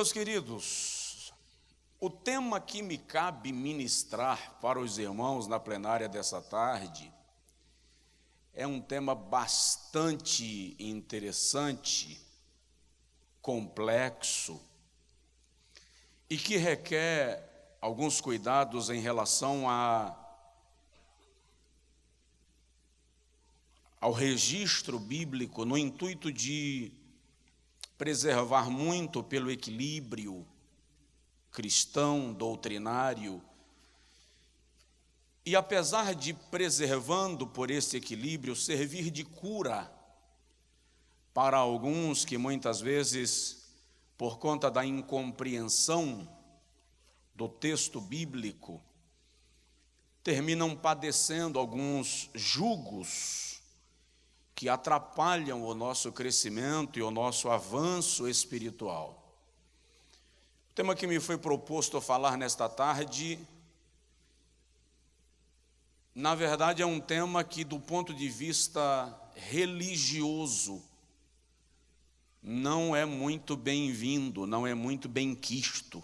Meus queridos, o tema que me cabe ministrar para os irmãos na plenária dessa tarde é um tema bastante interessante, complexo e que requer alguns cuidados em relação ao registro bíblico, no intuito de preservar muito pelo equilíbrio cristão, doutrinário. E apesar de preservando por esse equilíbrio, servir de cura para alguns que muitas vezes, por conta da incompreensão do texto bíblico, terminam padecendo alguns jugos que atrapalham o nosso crescimento e o nosso avanço espiritual. O tema que me foi proposto falar nesta tarde, na verdade, é um tema que, do ponto de vista religioso, não é muito bem-vindo, não é muito bem-quisto,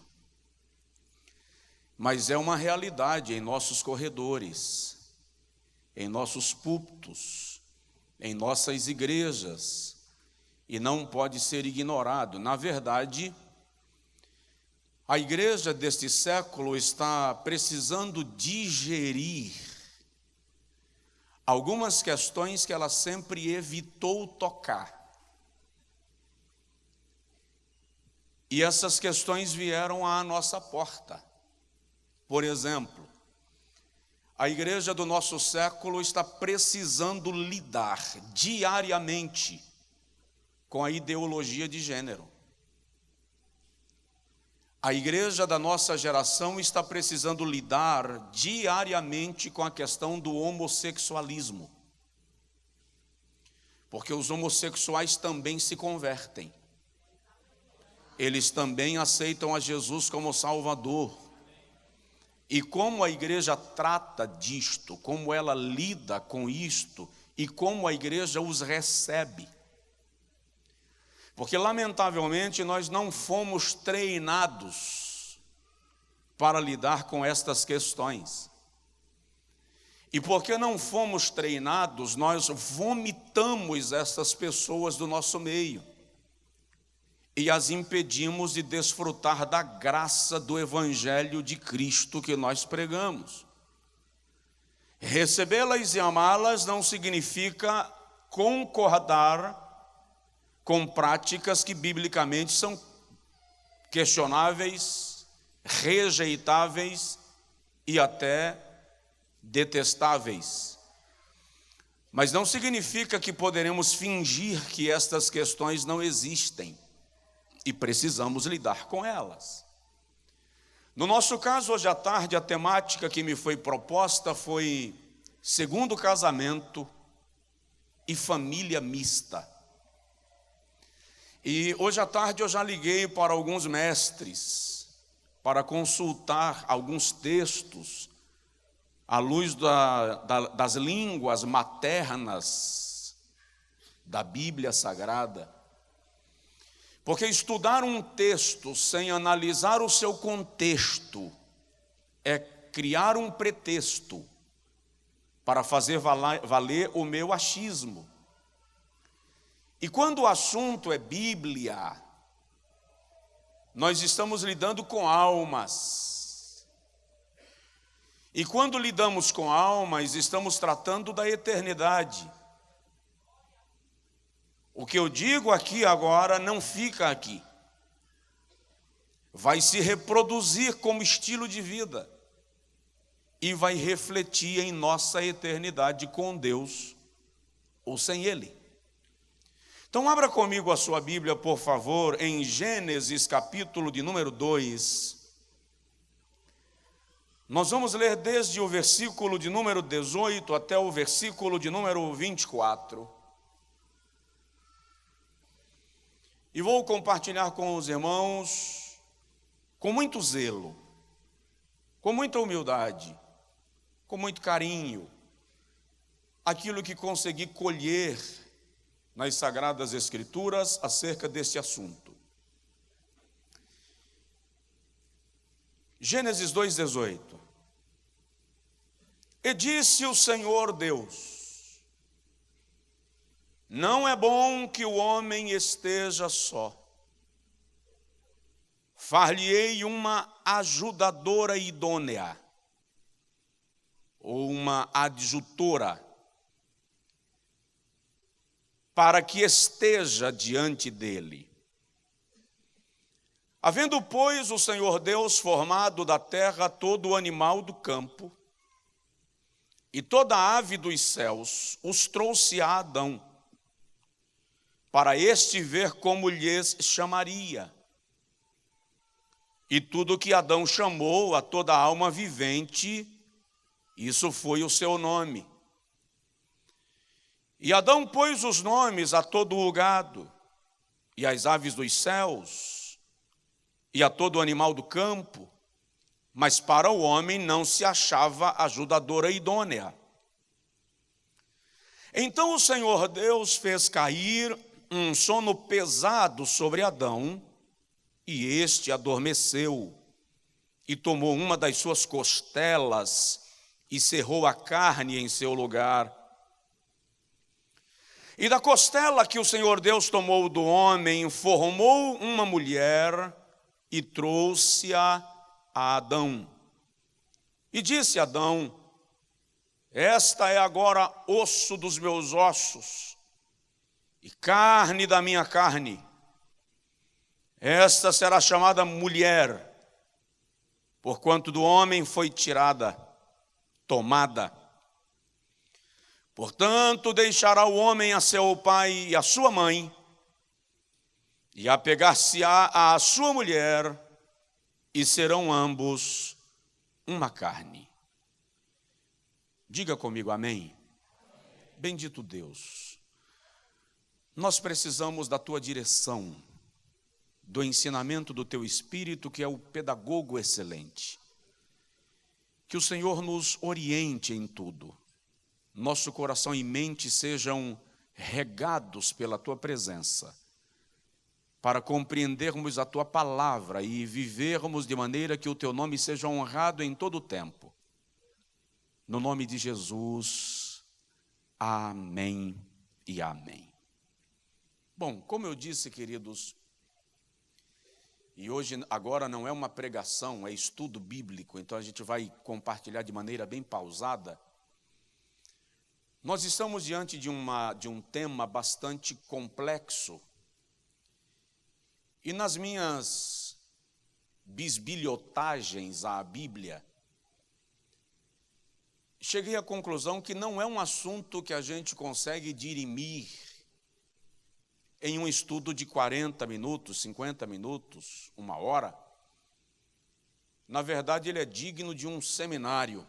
mas é uma realidade em nossos corredores, em nossos púlpitos, em nossas igrejas, e não pode ser ignorado. Na verdade, a igreja deste século está precisando digerir algumas questões que ela sempre evitou tocar. E essas questões vieram à nossa porta. Por exemplo, a igreja do nosso século está precisando lidar diariamente com a ideologia de gênero. A igreja da nossa geração está precisando lidar diariamente com a questão do homossexualismo. Porque os homossexuais também se convertem. Eles também aceitam a Jesus como Salvador. E como a igreja trata disto, como ela lida com isto e como a igreja os recebe. Porque, lamentavelmente, nós não fomos treinados para lidar com estas questões. E porque não fomos treinados, nós vomitamos essas pessoas do nosso meio e as impedimos de desfrutar da graça do Evangelho de Cristo que nós pregamos. Recebê-las e amá-las não significa concordar com práticas que biblicamente são questionáveis, rejeitáveis e até detestáveis. Mas não significa que poderemos fingir que estas questões não existem. E precisamos lidar com elas. No nosso caso, hoje à tarde, a temática que me foi proposta foi segundo casamento e família mista. E hoje à tarde eu já liguei para alguns mestres para consultar alguns textos à luz das línguas maternas da Bíblia Sagrada. Porque estudar um texto sem analisar o seu contexto é criar um pretexto para fazer valer o meu achismo. E quando o assunto é Bíblia, nós estamos lidando com almas. E quando lidamos com almas, estamos tratando da eternidade. O que eu digo aqui agora não fica aqui. Vai se reproduzir como estilo de vida e vai refletir em nossa eternidade com Deus ou sem Ele. Então abra comigo a sua Bíblia, por favor, em Gênesis capítulo de número 2. Nós vamos ler desde o versículo de número 18 até o versículo de número 24. E vou compartilhar com os irmãos com muito zelo, com muita humildade, com muito carinho, aquilo que consegui colher nas Sagradas Escrituras acerca desse assunto. Gênesis 2,18. E disse o Senhor Deus: não é bom que o homem esteja só. Far-lhe-ei uma ajudadora idônea, ou uma adjutora, para que esteja diante dele. Havendo, pois, o Senhor Deus formado da terra todo o animal do campo e toda a ave dos céus, os trouxe a Adão, para este ver como lhes chamaria. E tudo que Adão chamou a toda alma vivente, isso foi o seu nome. E Adão pôs os nomes a todo o gado, e às aves dos céus, e a todo animal do campo, mas para o homem não se achava ajudadora idônea. Então o Senhor Deus fez cair um sono pesado sobre Adão, e este adormeceu, e tomou uma das suas costelas, e cerrou a carne em seu lugar. E da costela que o Senhor Deus tomou do homem, formou uma mulher, e trouxe-a a Adão. E disse Adão: esta é agora osso dos meus ossos, e carne da minha carne. Esta será chamada mulher, porquanto do homem foi tirada, tomada. Portanto, deixará o homem a seu pai e a sua mãe, e apegar-se-á à sua mulher, e serão ambos uma carne. Diga comigo amém. Bendito Deus, nós precisamos da tua direção, do ensinamento do teu Espírito, que é o pedagogo excelente. Que o Senhor nos oriente em tudo. Nosso coração e mente sejam regados pela tua presença, para compreendermos a tua palavra e vivermos de maneira que o teu nome seja honrado em todo o tempo. No nome de Jesus, amém e amém. Bom, como eu disse, queridos, e hoje, agora não é uma pregação, é estudo bíblico, então a gente vai compartilhar de maneira bem pausada. Nós estamos diante de um tema bastante complexo. E nas minhas bisbilhotagens à Bíblia, cheguei à conclusão que não é um assunto que a gente consegue dirimir em um estudo de 40 minutos, 50 minutos, 1 hora. Na verdade, ele é digno de um seminário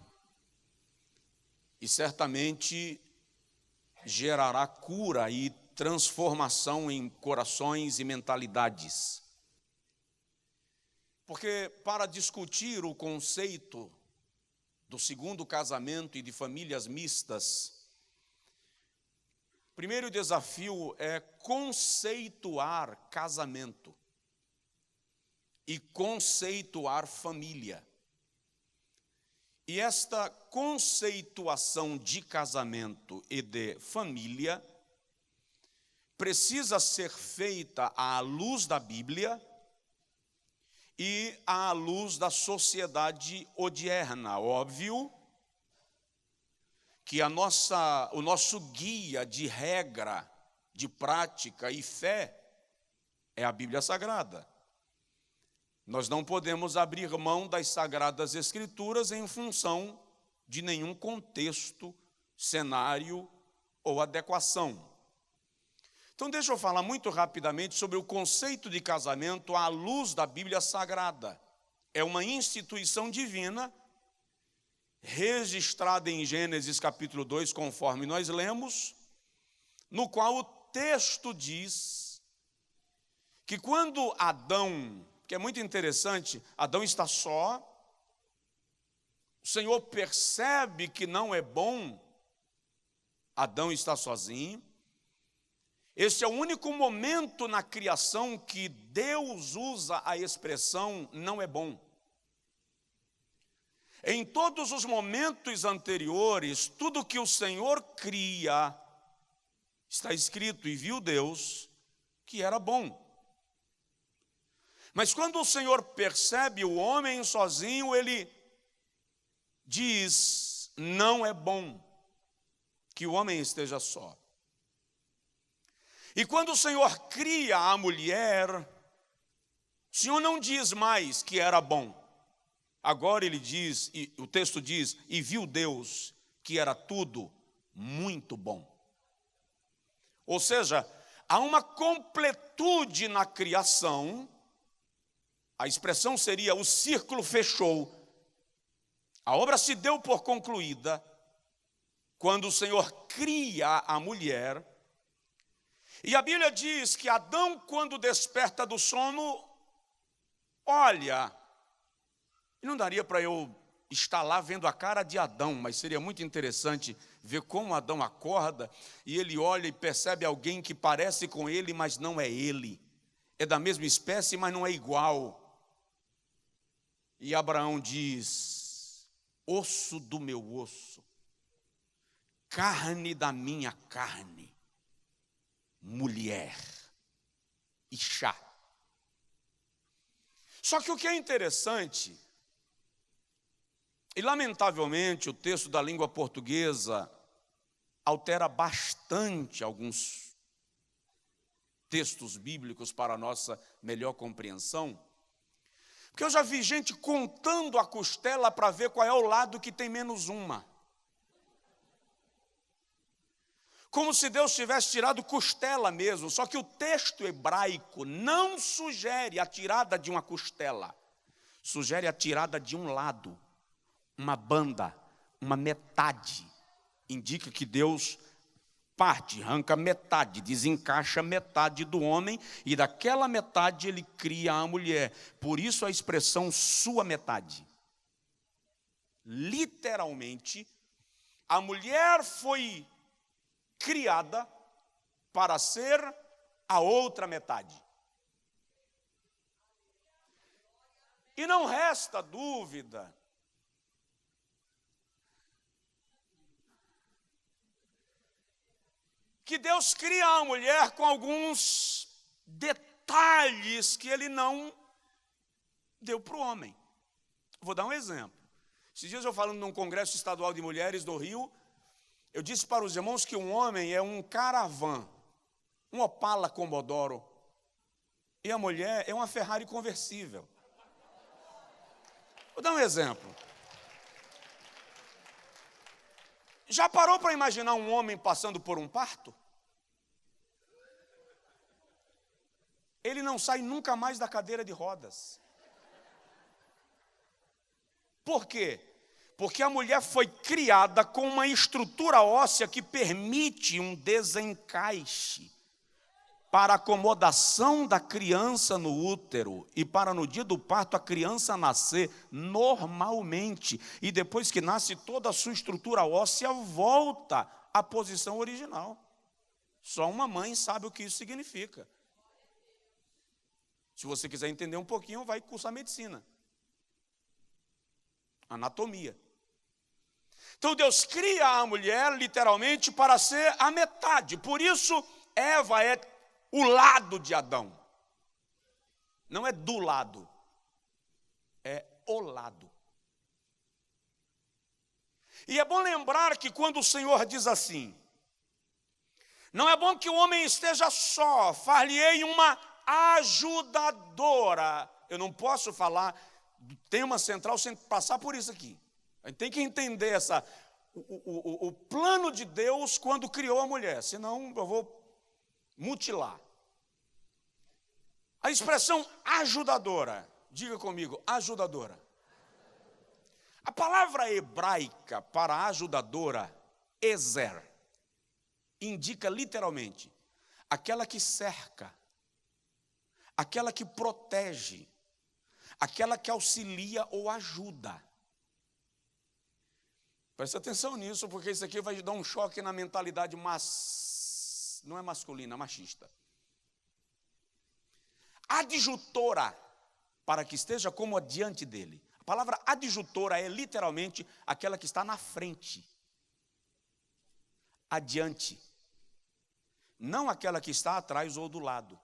e certamente gerará cura e transformação em corações e mentalidades. Porque para discutir o conceito do segundo casamento e de famílias mistas, o primeiro desafio é conceituar casamento e conceituar família. E esta conceituação de casamento e de família precisa ser feita à luz da Bíblia e à luz da sociedade odierna. Óbvio que o nosso guia de regra, de prática e fé é a Bíblia Sagrada. Nós não podemos abrir mão das Sagradas Escrituras em função de nenhum contexto, cenário ou adequação. Então, deixa eu falar muito rapidamente sobre o conceito de casamento à luz da Bíblia Sagrada. É uma instituição divina, registrada em Gênesis capítulo 2, conforme nós lemos, no qual o texto diz que quando Adão, que é muito interessante, Adão está só, o Senhor percebe que não é bom, Adão está sozinho. Este é o único momento na criação que Deus usa a expressão não é bom. Em todos os momentos anteriores, tudo que o Senhor cria, está escrito, e viu Deus que era bom. Mas quando o Senhor percebe o homem sozinho, ele diz: não é bom que o homem esteja só. E quando o Senhor cria a mulher, o Senhor não diz mais que era bom. Agora ele diz, e o texto diz, e viu Deus que era tudo muito bom. Ou seja, há uma completude na criação. A expressão seria: o círculo fechou. A obra se deu por concluída quando o Senhor cria a mulher. E a Bíblia diz que Adão, quando desperta do sono, olha, e não daria para eu estar lá vendo a cara de Adão, mas seria muito interessante ver como Adão acorda e ele olha e percebe alguém que parece com ele, mas não é ele. É da mesma espécie, mas não é igual. E Abraão diz: osso do meu osso, carne da minha carne, mulher, Ixá. Só que o que é interessante, e lamentavelmente o texto da língua portuguesa altera bastante alguns textos bíblicos para a nossa melhor compreensão, porque eu já vi gente contando a costela para ver qual é o lado que tem menos uma. Como se Deus tivesse tirado costela mesmo, só que o texto hebraico não sugere a tirada de uma costela, sugere a tirada de um lado, uma banda, uma metade. Indica que Deus parte, arranca metade, desencaixa metade do homem, e daquela metade ele cria a mulher. Por isso a expressão sua metade. Literalmente, a mulher foi criada para ser a outra metade. E não resta dúvida que Deus cria a mulher com alguns detalhes que ele não deu para o homem. Vou dar um exemplo. Esses dias eu falando num congresso estadual de mulheres do Rio, eu disse para os irmãos que um homem é um Caravan, um Opala Commodoro, e a mulher é uma Ferrari conversível. Vou dar um exemplo. Já parou para imaginar um homem passando por um parto? Ele não sai nunca mais da cadeira de rodas. Por quê? Porque a mulher foi criada com uma estrutura óssea que permite um desencaixe para a acomodação da criança no útero e para no dia do parto a criança nascer normalmente. E depois que nasce, toda a sua estrutura óssea volta à posição original. Só uma mãe sabe o que isso significa. Se você quiser entender um pouquinho, vai cursar medicina, anatomia. Então Deus cria a mulher literalmente para ser a metade. Por isso Eva é o lado de Adão. Não é do lado, é o lado. E é bom lembrar que quando o Senhor diz assim: não é bom que o homem esteja só, far-lhe-ei uma ajudadora. Eu não posso falar do tema central sem passar por isso aqui. A gente tem que entender o plano de Deus quando criou a mulher, senão eu vou mutilar. A expressão ajudadora, diga comigo, ajudadora. A palavra hebraica para ajudadora, ezer, indica literalmente aquela que cerca, aquela que protege, aquela que auxilia ou ajuda. Preste atenção nisso, porque isso aqui vai dar um choque na mentalidade não é masculina, machista. Adjutora, para que esteja como adiante dele. A palavra adjutora é literalmente aquela que está na frente, adiante, não aquela que está atrás ou do lado.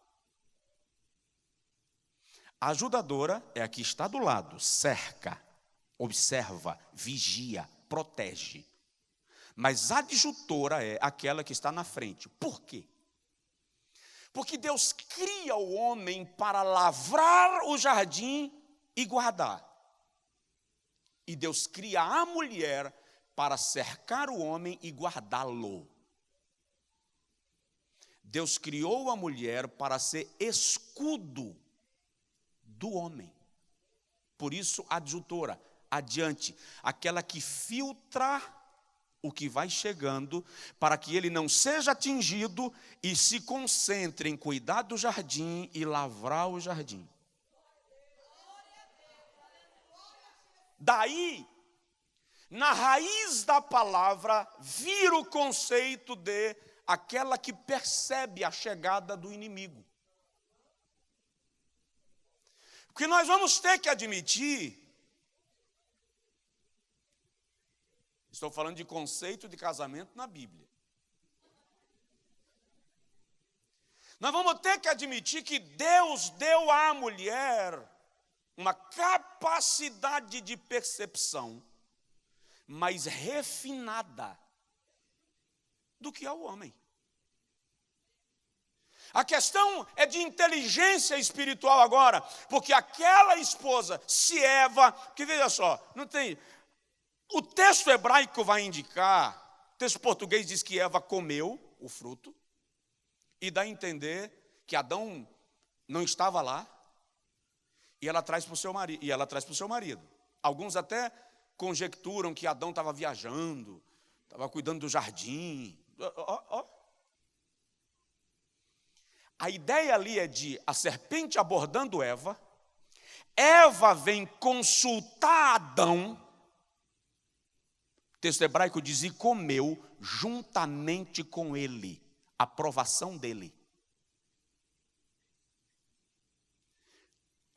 A ajudadora é a que está do lado, cerca, observa, vigia, protege. Mas a adjutora é aquela que está na frente. Por quê? Porque Deus cria o homem para lavrar o jardim e guardar. E Deus cria a mulher para cercar o homem e guardá-lo. Deus criou a mulher para ser escudo do homem. Por isso, adjutora, adiante, aquela que filtra o que vai chegando, para que ele não seja atingido e se concentre em cuidar do jardim e lavrar o jardim. Daí, na raiz da palavra, vira o conceito de aquela que percebe a chegada do inimigo. Porque nós vamos ter que admitir, estou falando de conceito de casamento na Bíblia. Nós vamos ter que admitir que Deus deu à mulher uma capacidade de percepção mais refinada do que ao homem. A questão é de inteligência espiritual agora, porque aquela esposa, se Eva, que veja só, não tem, o texto hebraico vai indicar, o texto português diz que Eva comeu o fruto, e dá a entender que Adão não estava lá, e ela traz para o seu marido. Alguns até conjecturam que Adão estava viajando, estava cuidando do jardim. A ideia ali é de a serpente abordando Eva, Eva vem consultar Adão, o texto hebraico diz, e comeu juntamente com ele, a aprovação dele.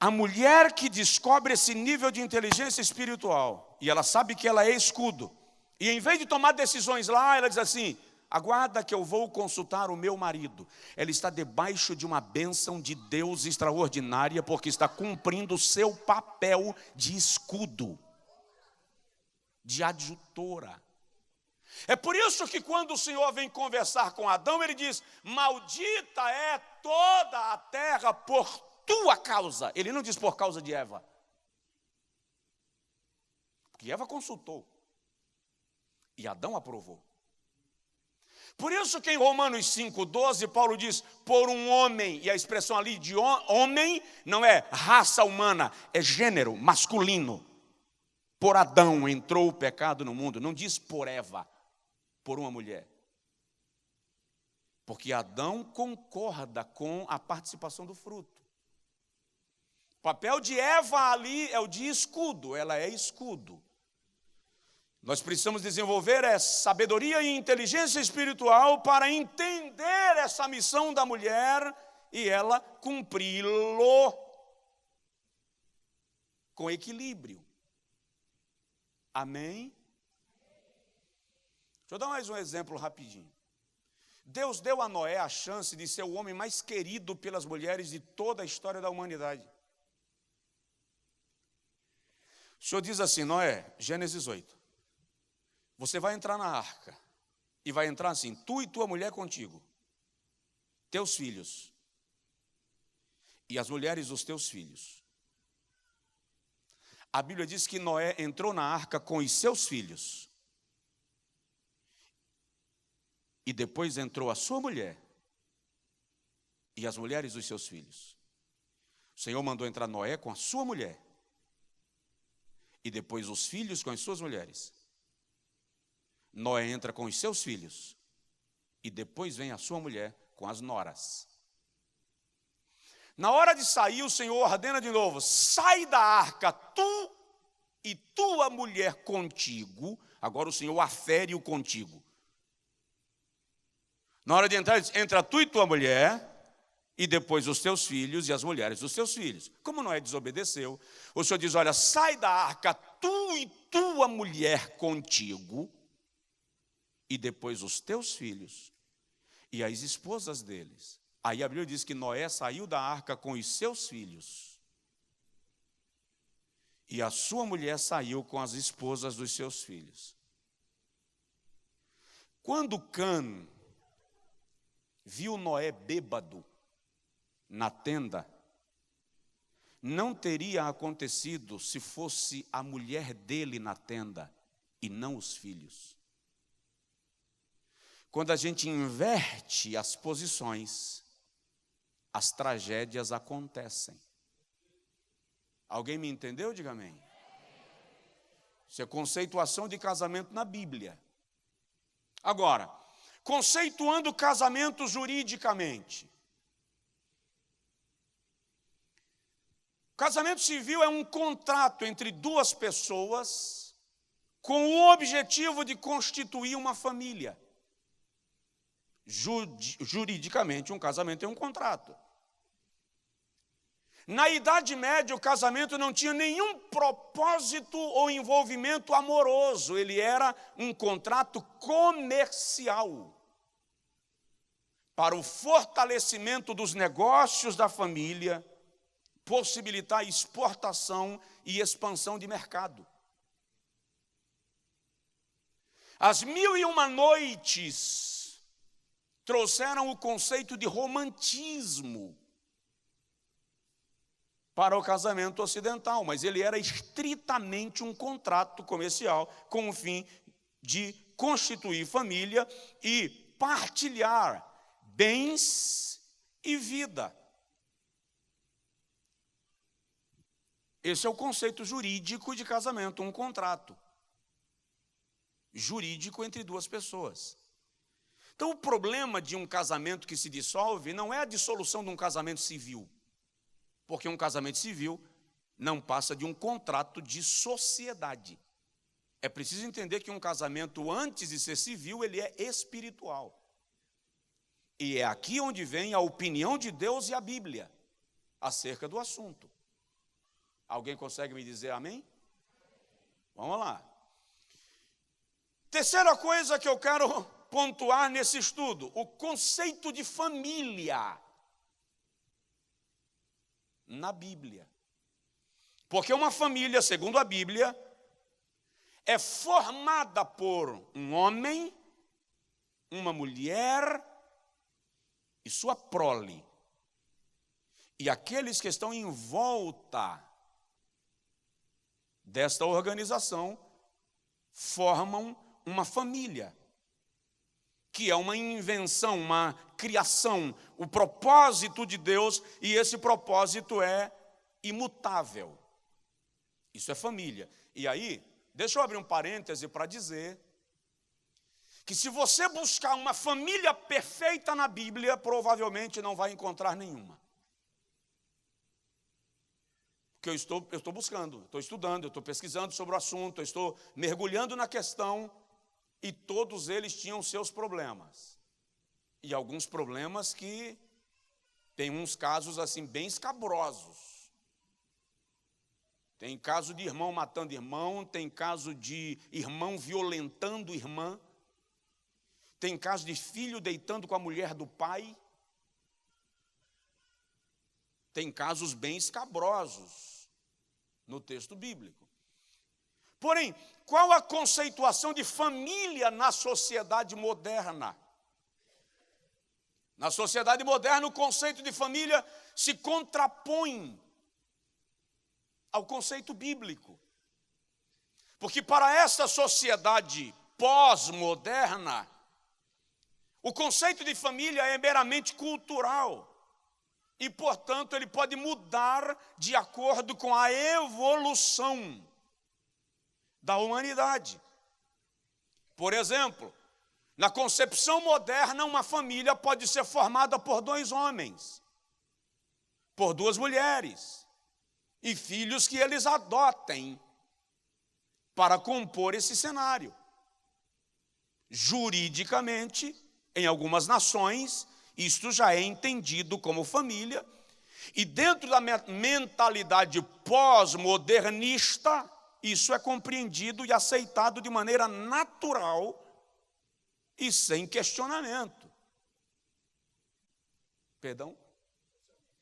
A mulher que descobre esse nível de inteligência espiritual, e ela sabe que ela é escudo, e em vez de tomar decisões lá, ela diz assim, aguarda que eu vou consultar o meu marido. Ela está debaixo de uma bênção de Deus extraordinária, porque está cumprindo o seu papel de escudo, de adjutora. É por isso que quando o Senhor vem conversar com Adão, ele diz, maldita é toda a terra por tua causa. Ele não diz por causa de Eva, porque Eva consultou e Adão aprovou. Por isso que em Romanos 5,12, Paulo diz, por um homem, e a expressão ali de homem não é raça humana, é gênero masculino. Por Adão entrou o pecado no mundo, não diz por Eva, por uma mulher. Porque Adão concorda com a participação do fruto. O papel de Eva ali é o de escudo, ela é escudo. Nós precisamos desenvolver sabedoria e inteligência espiritual para entender essa missão da mulher e ela cumpri-lo com equilíbrio. Amém? Deixa eu dar mais um exemplo rapidinho. Deus deu a Noé a chance de ser o homem mais querido pelas mulheres de toda a história da humanidade. O Senhor diz assim, Noé, Gênesis 8. Você vai entrar na arca, e vai entrar assim, tu e tua mulher contigo, teus filhos, e as mulheres dos teus filhos. A Bíblia diz que Noé entrou na arca com os seus filhos, e depois entrou a sua mulher, e as mulheres dos seus filhos. O Senhor mandou entrar Noé com a sua mulher, e depois os filhos com as suas mulheres. Noé entra com os seus filhos, e depois vem a sua mulher com as noras. Na hora de sair, o Senhor ordena de novo, sai da arca, tu e tua mulher contigo. Agora o Senhor afere o contigo. Na hora de entrar, entra tu e tua mulher, e depois os teus filhos e as mulheres dos teus filhos. Como Noé desobedeceu, o Senhor diz, olha, sai da arca, tu e tua mulher contigo, e depois os teus filhos e as esposas deles. Aí a Bíblia diz que Noé saiu da arca com os seus filhos, e a sua mulher saiu com as esposas dos seus filhos. Quando Cã viu Noé bêbado na tenda, não teria acontecido se fosse a mulher dele na tenda e não os filhos. Quando a gente inverte as posições, as tragédias acontecem. Alguém me entendeu? Diga amém. Isso é conceituação de casamento na Bíblia. Agora, conceituando o casamento juridicamente. O casamento civil é um contrato entre duas pessoas com o objetivo de constituir uma família. Juridicamente, um casamento é um contrato. Na Idade Média, o casamento não tinha nenhum propósito ou envolvimento amoroso, ele era um contrato comercial para o fortalecimento dos negócios da família, possibilitar exportação e expansão de mercado. As 1001 noites trouxeram o conceito de romantismo para o casamento ocidental, mas ele era estritamente um contrato comercial com o fim de constituir família e partilhar bens e vida. Esse é o conceito jurídico de casamento, um contrato jurídico entre duas pessoas. Então, o problema de um casamento que se dissolve não é a dissolução de um casamento civil, porque um casamento civil não passa de um contrato de sociedade. É preciso entender que um casamento, antes de ser civil, ele é espiritual. E é aqui onde vem a opinião de Deus e a Bíblia acerca do assunto. Alguém consegue me dizer amém? Vamos lá. Terceira coisa que eu quero pontuar nesse estudo, o conceito de família na Bíblia. Porque uma família, segundo a Bíblia, é formada por um homem, uma mulher e sua prole. E aqueles que estão em volta desta organização formam uma família, que é uma invenção, uma criação, o propósito de Deus, e esse propósito é imutável. Isso é família. E aí, deixa eu abrir um parêntese para dizer que se você buscar uma família perfeita na Bíblia, provavelmente não vai encontrar nenhuma. Porque eu estou buscando, estou estudando, eu estou pesquisando sobre o assunto, eu estou mergulhando na questão, e todos eles tinham seus problemas. E alguns problemas que tem uns casos assim bem escabrosos. Tem caso de irmão matando irmão, tem caso de irmão violentando irmã, tem caso de filho deitando com a mulher do pai. Tem casos bem escabrosos no texto bíblico. Porém, qual a conceituação de família na sociedade moderna? Na sociedade moderna, o conceito de família se contrapõe ao conceito bíblico. Porque para essa sociedade pós-moderna, o conceito de família é meramente cultural. E, portanto, ele pode mudar de acordo com a evolução da humanidade. Por exemplo, na concepção moderna, uma família pode ser formada por 2 homens, por 2 mulheres, e filhos que eles adotem para compor esse cenário. Juridicamente, em algumas nações, Isto já é entendido como família, e dentro da mentalidade pós-modernista, isso é compreendido e aceitado de maneira natural e sem questionamento. Perdão?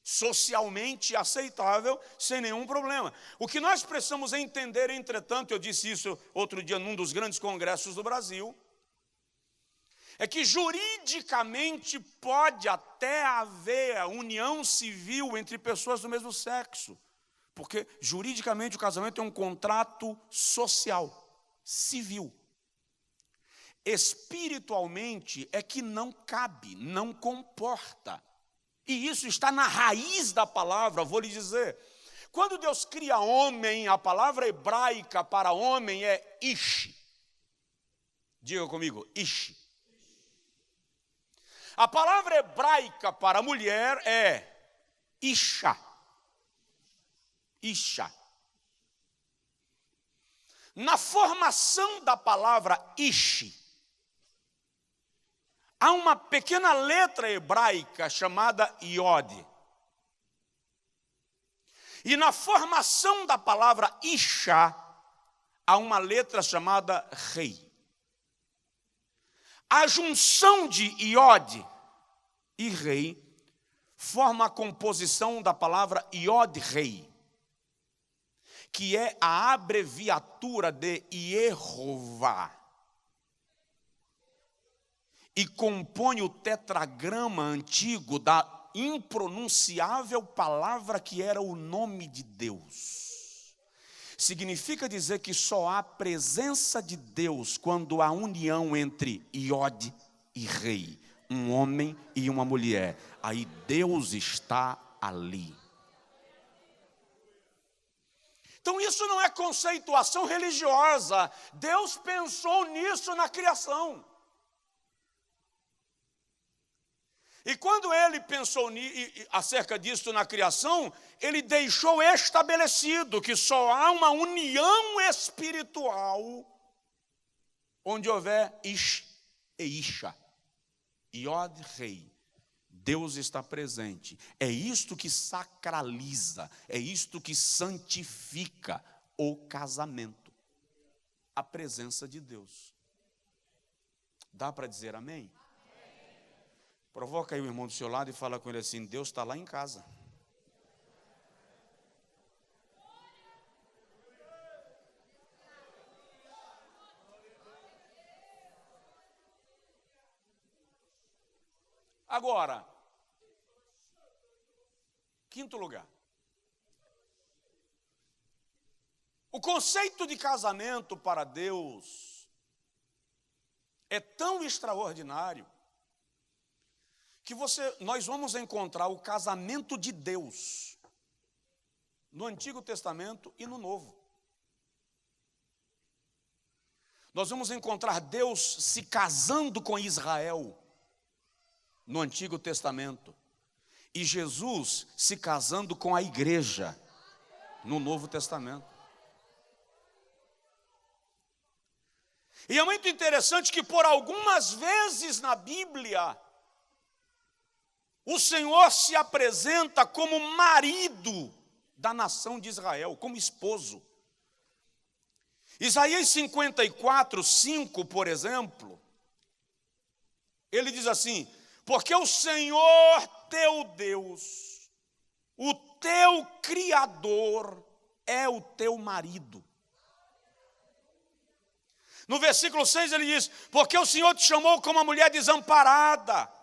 Socialmente aceitável, sem nenhum problema. O que nós precisamos entender, entretanto, eu disse isso outro dia num dos grandes congressos do Brasil, é que juridicamente pode até haver união civil entre pessoas do mesmo sexo, porque juridicamente o casamento é um contrato social, civil. Espiritualmente é que não cabe, não comporta. E isso está na raiz da palavra, vou lhe dizer. Quando Deus cria homem, a palavra hebraica para homem é ish. Diga comigo, ish. A palavra hebraica para mulher é isha. Isha. Na formação da palavra ish, há uma pequena letra hebraica chamada iod. E na formação da palavra isha, há uma letra chamada rei. A junção de iod e rei forma a composição da palavra iod-rei, que é a abreviatura de Yehová, e compõe o tetragrama antigo da impronunciável palavra que era o nome de Deus. Significa dizer que só há presença de Deus quando há união entre iod e rei, um homem e uma mulher. Aí Deus está ali. Então isso não é conceituação religiosa. Deus pensou nisso na criação. E quando ele pensou acerca disso na criação, ele deixou estabelecido que só há uma união espiritual onde houver ish e isha, iod, rei. Deus está presente. É isto que sacraliza, é isto que santifica o casamento. A presença de Deus. Dá para dizer amém? Provoca aí o irmão do seu lado e fala com ele assim: Deus está lá em casa. Agora, quinto lugar. O conceito de casamento para Deus é tão extraordinário que nós vamos encontrar o casamento de Deus no Antigo Testamento e no Novo. Nós vamos encontrar Deus se casando com Israel no Antigo Testamento e Jesus se casando com a igreja no Novo Testamento. E é muito interessante que por algumas vezes na Bíblia o Senhor se apresenta como marido da nação de Israel, como esposo. Isaías 54, 5, por exemplo, ele diz assim: porque o Senhor teu Deus, o teu Criador, é o teu marido. No versículo 6 ele diz: porque o Senhor te chamou como uma mulher desamparada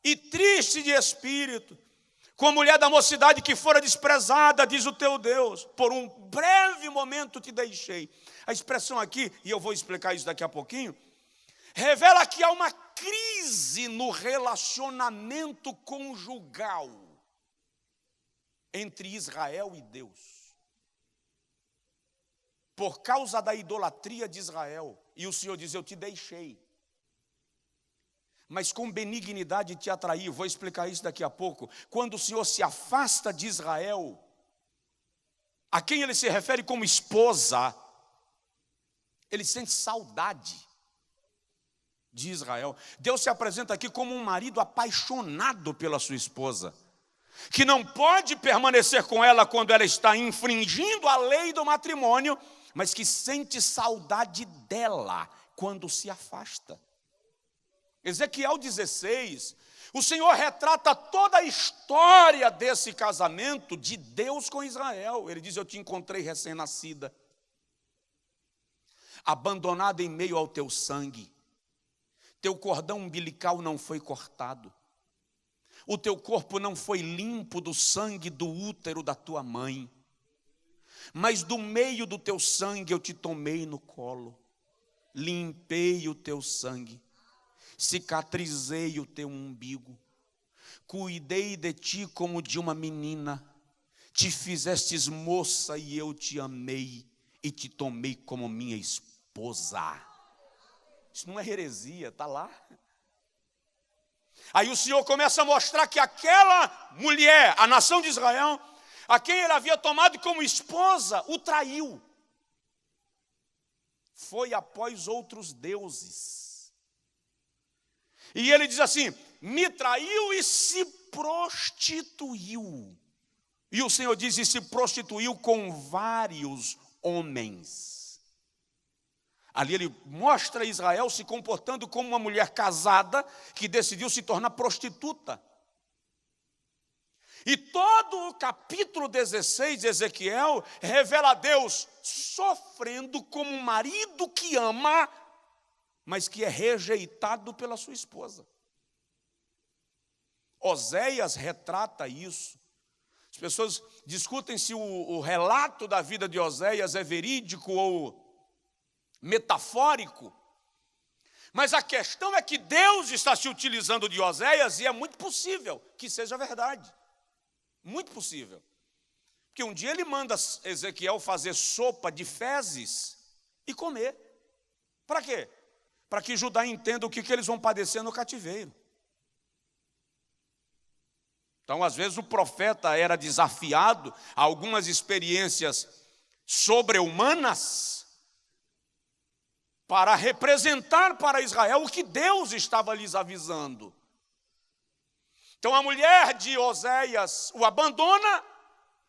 e triste de espírito, com a mulher da mocidade que fora desprezada, diz o teu Deus, por um breve momento te deixei. A expressão aqui, e eu vou explicar isso daqui a pouquinho, revela que há uma crise no relacionamento conjugal entre Israel e Deus, por causa da idolatria de Israel. E o Senhor diz: eu te deixei, mas com benignidade te atraí. Vou explicar isso daqui a pouco. Quando o Senhor se afasta de Israel, a quem ele se refere como esposa, ele sente saudade. de Israel. Deus se apresenta aqui como um marido apaixonado pela sua esposa, que não pode permanecer com ela quando ela está infringindo a lei do matrimônio, mas que sente saudade dela quando se afasta. Ezequiel 16, o Senhor retrata toda a história desse casamento de Deus com Israel. Ele diz: eu te encontrei recém-nascida, abandonada em meio ao teu sangue. Teu cordão umbilical não foi cortado. O teu corpo não foi limpo do sangue do útero da tua mãe. Mas do meio do teu sangue eu te tomei no colo. Limpei o teu sangue. Cicatrizei o teu umbigo. Cuidei de ti como de uma menina. Te fizestes moça e eu te amei e te tomei como minha esposa. Isso não é heresia, está lá. Aí o Senhor começa a mostrar que aquela mulher, a nação de Israel, a quem ele havia tomado como esposa, o traiu. Foi após outros deuses. E ele diz assim: me traiu e se prostituiu. E o Senhor diz: e se prostituiu com vários homens. Ali ele mostra Israel se comportando como uma mulher casada que decidiu se tornar prostituta. E todo o capítulo 16 de Ezequiel revela a Deus sofrendo como um marido que ama, mas que é rejeitado pela sua esposa. Oséias retrata isso. As pessoas discutem se o relato da vida de Oséias é verídico ou metafórico, mas a questão é que Deus está se utilizando de Oséias e é muito possível que seja verdade, muito possível, porque um dia ele manda Ezequiel fazer sopa de fezes e comer. Para quê? Para que Judá entenda o que eles vão padecer no cativeiro. Então, às vezes o profeta era desafiado a algumas experiências sobre-humanas para representar para Israel o que Deus estava lhes avisando. Então a mulher de Oséias o abandona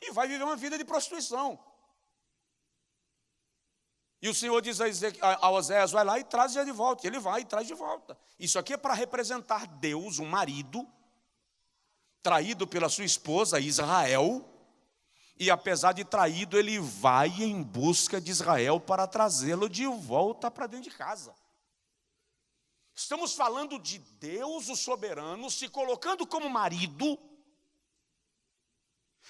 e vai viver uma vida de prostituição. E o Senhor diz a Oséias: vai lá e traz de volta. Ele vai e traz de volta. Isso aqui é para representar Deus, um marido traído pela sua esposa Israel, e apesar de traído, ele vai em busca de Israel para trazê-lo de volta para dentro de casa. Estamos falando de Deus, o soberano, se colocando como marido,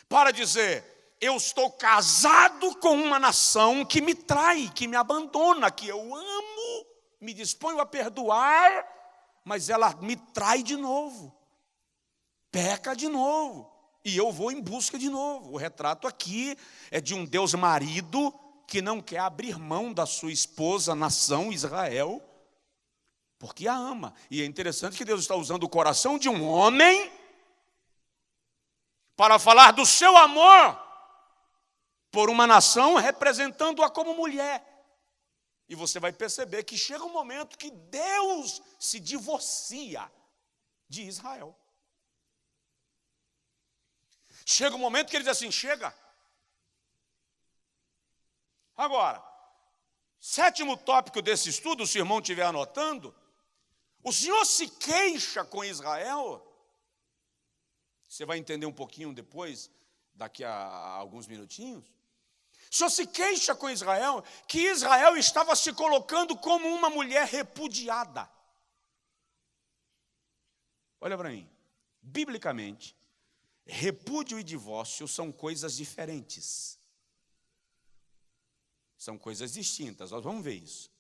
para dizer: eu estou casado com uma nação que me trai, que me abandona, que eu amo, me disponho a perdoar, mas ela me trai de novo, peca de novo. E eu vou em busca de novo. O retrato aqui é de um Deus marido que não quer abrir mão da sua esposa, nação Israel, porque a ama. E é interessante que Deus está usando o coração de um homem para falar do seu amor por uma nação, representando-a como mulher. E você vai perceber que chega um momento que Deus se divorcia de Israel. Chega um momento que ele diz assim: chega. Agora, sétimo tópico desse estudo, se o irmão estiver anotando, o Senhor se queixa com Israel. Você vai entender um pouquinho depois, daqui a alguns minutinhos. O Senhor se queixa com Israel, que Israel estava se colocando como uma mulher repudiada. Olha para mim, biblicamente, repúdio e divórcio são coisas diferentes. São coisas distintas, nós vamos ver isso.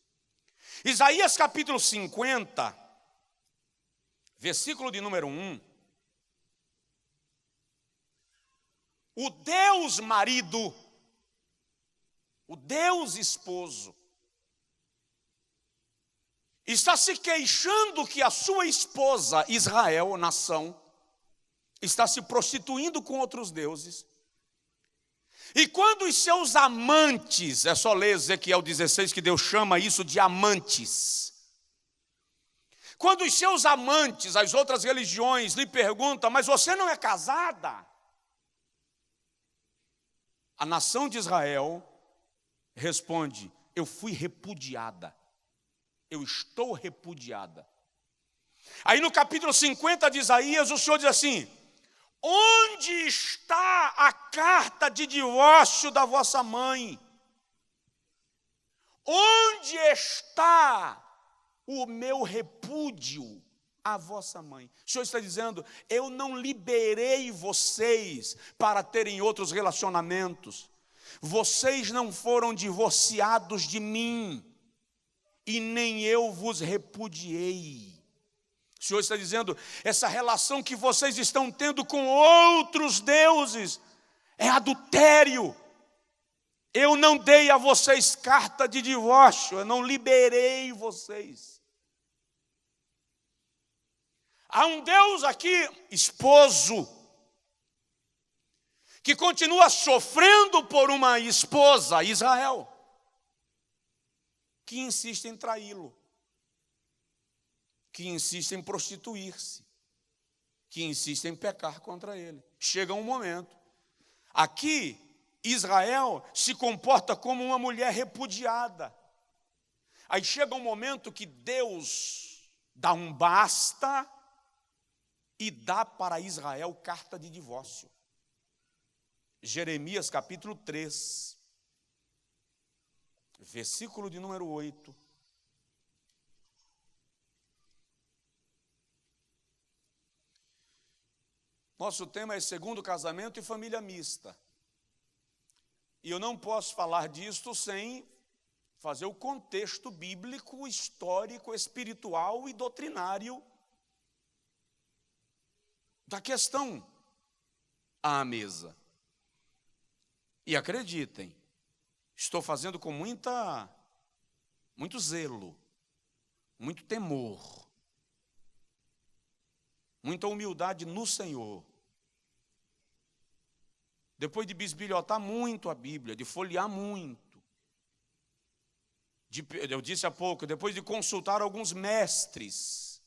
Isaías capítulo 50, versículo de número 1. O Deus marido, o Deus esposo, está se queixando que a sua esposa, Israel, nação, está se prostituindo com outros deuses. E quando os seus amantes, é só ler Ezequiel 16 que Deus chama isso de amantes, Quando os seus amantes, as outras religiões, lhe perguntam, mas você não é casada? A nação de Israel responde, eu fui repudiada. Eu estou repudiada. Aí no capítulo 50 de Isaías, o Senhor diz assim, onde está a carta de divórcio da vossa mãe? Onde está o meu repúdio à vossa mãe? O Senhor está dizendo, eu não liberei vocês para terem outros relacionamentos. Vocês não foram divorciados de mim, e nem eu vos repudiei. O Senhor está dizendo, essa relação que vocês estão tendo com outros deuses é adultério. Eu não dei a vocês carta de divórcio, eu não liberei vocês. Há um Deus aqui, esposo, que continua sofrendo por uma esposa, Israel, que insiste em traí-lo, que insiste em prostituir-se, que insiste em pecar contra ele. Chega um momento, aqui Israel se comporta como uma mulher repudiada. Aí chega um momento que Deus dá um basta e dá para Israel carta de divórcio. Jeremias capítulo 3, versículo de número 8. Nosso tema é segundo casamento e família mista. E eu não posso falar disto sem fazer o contexto bíblico, histórico, espiritual e doutrinário da questão à mesa. E acreditem, estou fazendo com muito zelo, muito temor, muita humildade no Senhor. Depois de bisbilhotar muito a Bíblia, de folhear muito, eu disse há pouco, depois de consultar alguns mestres,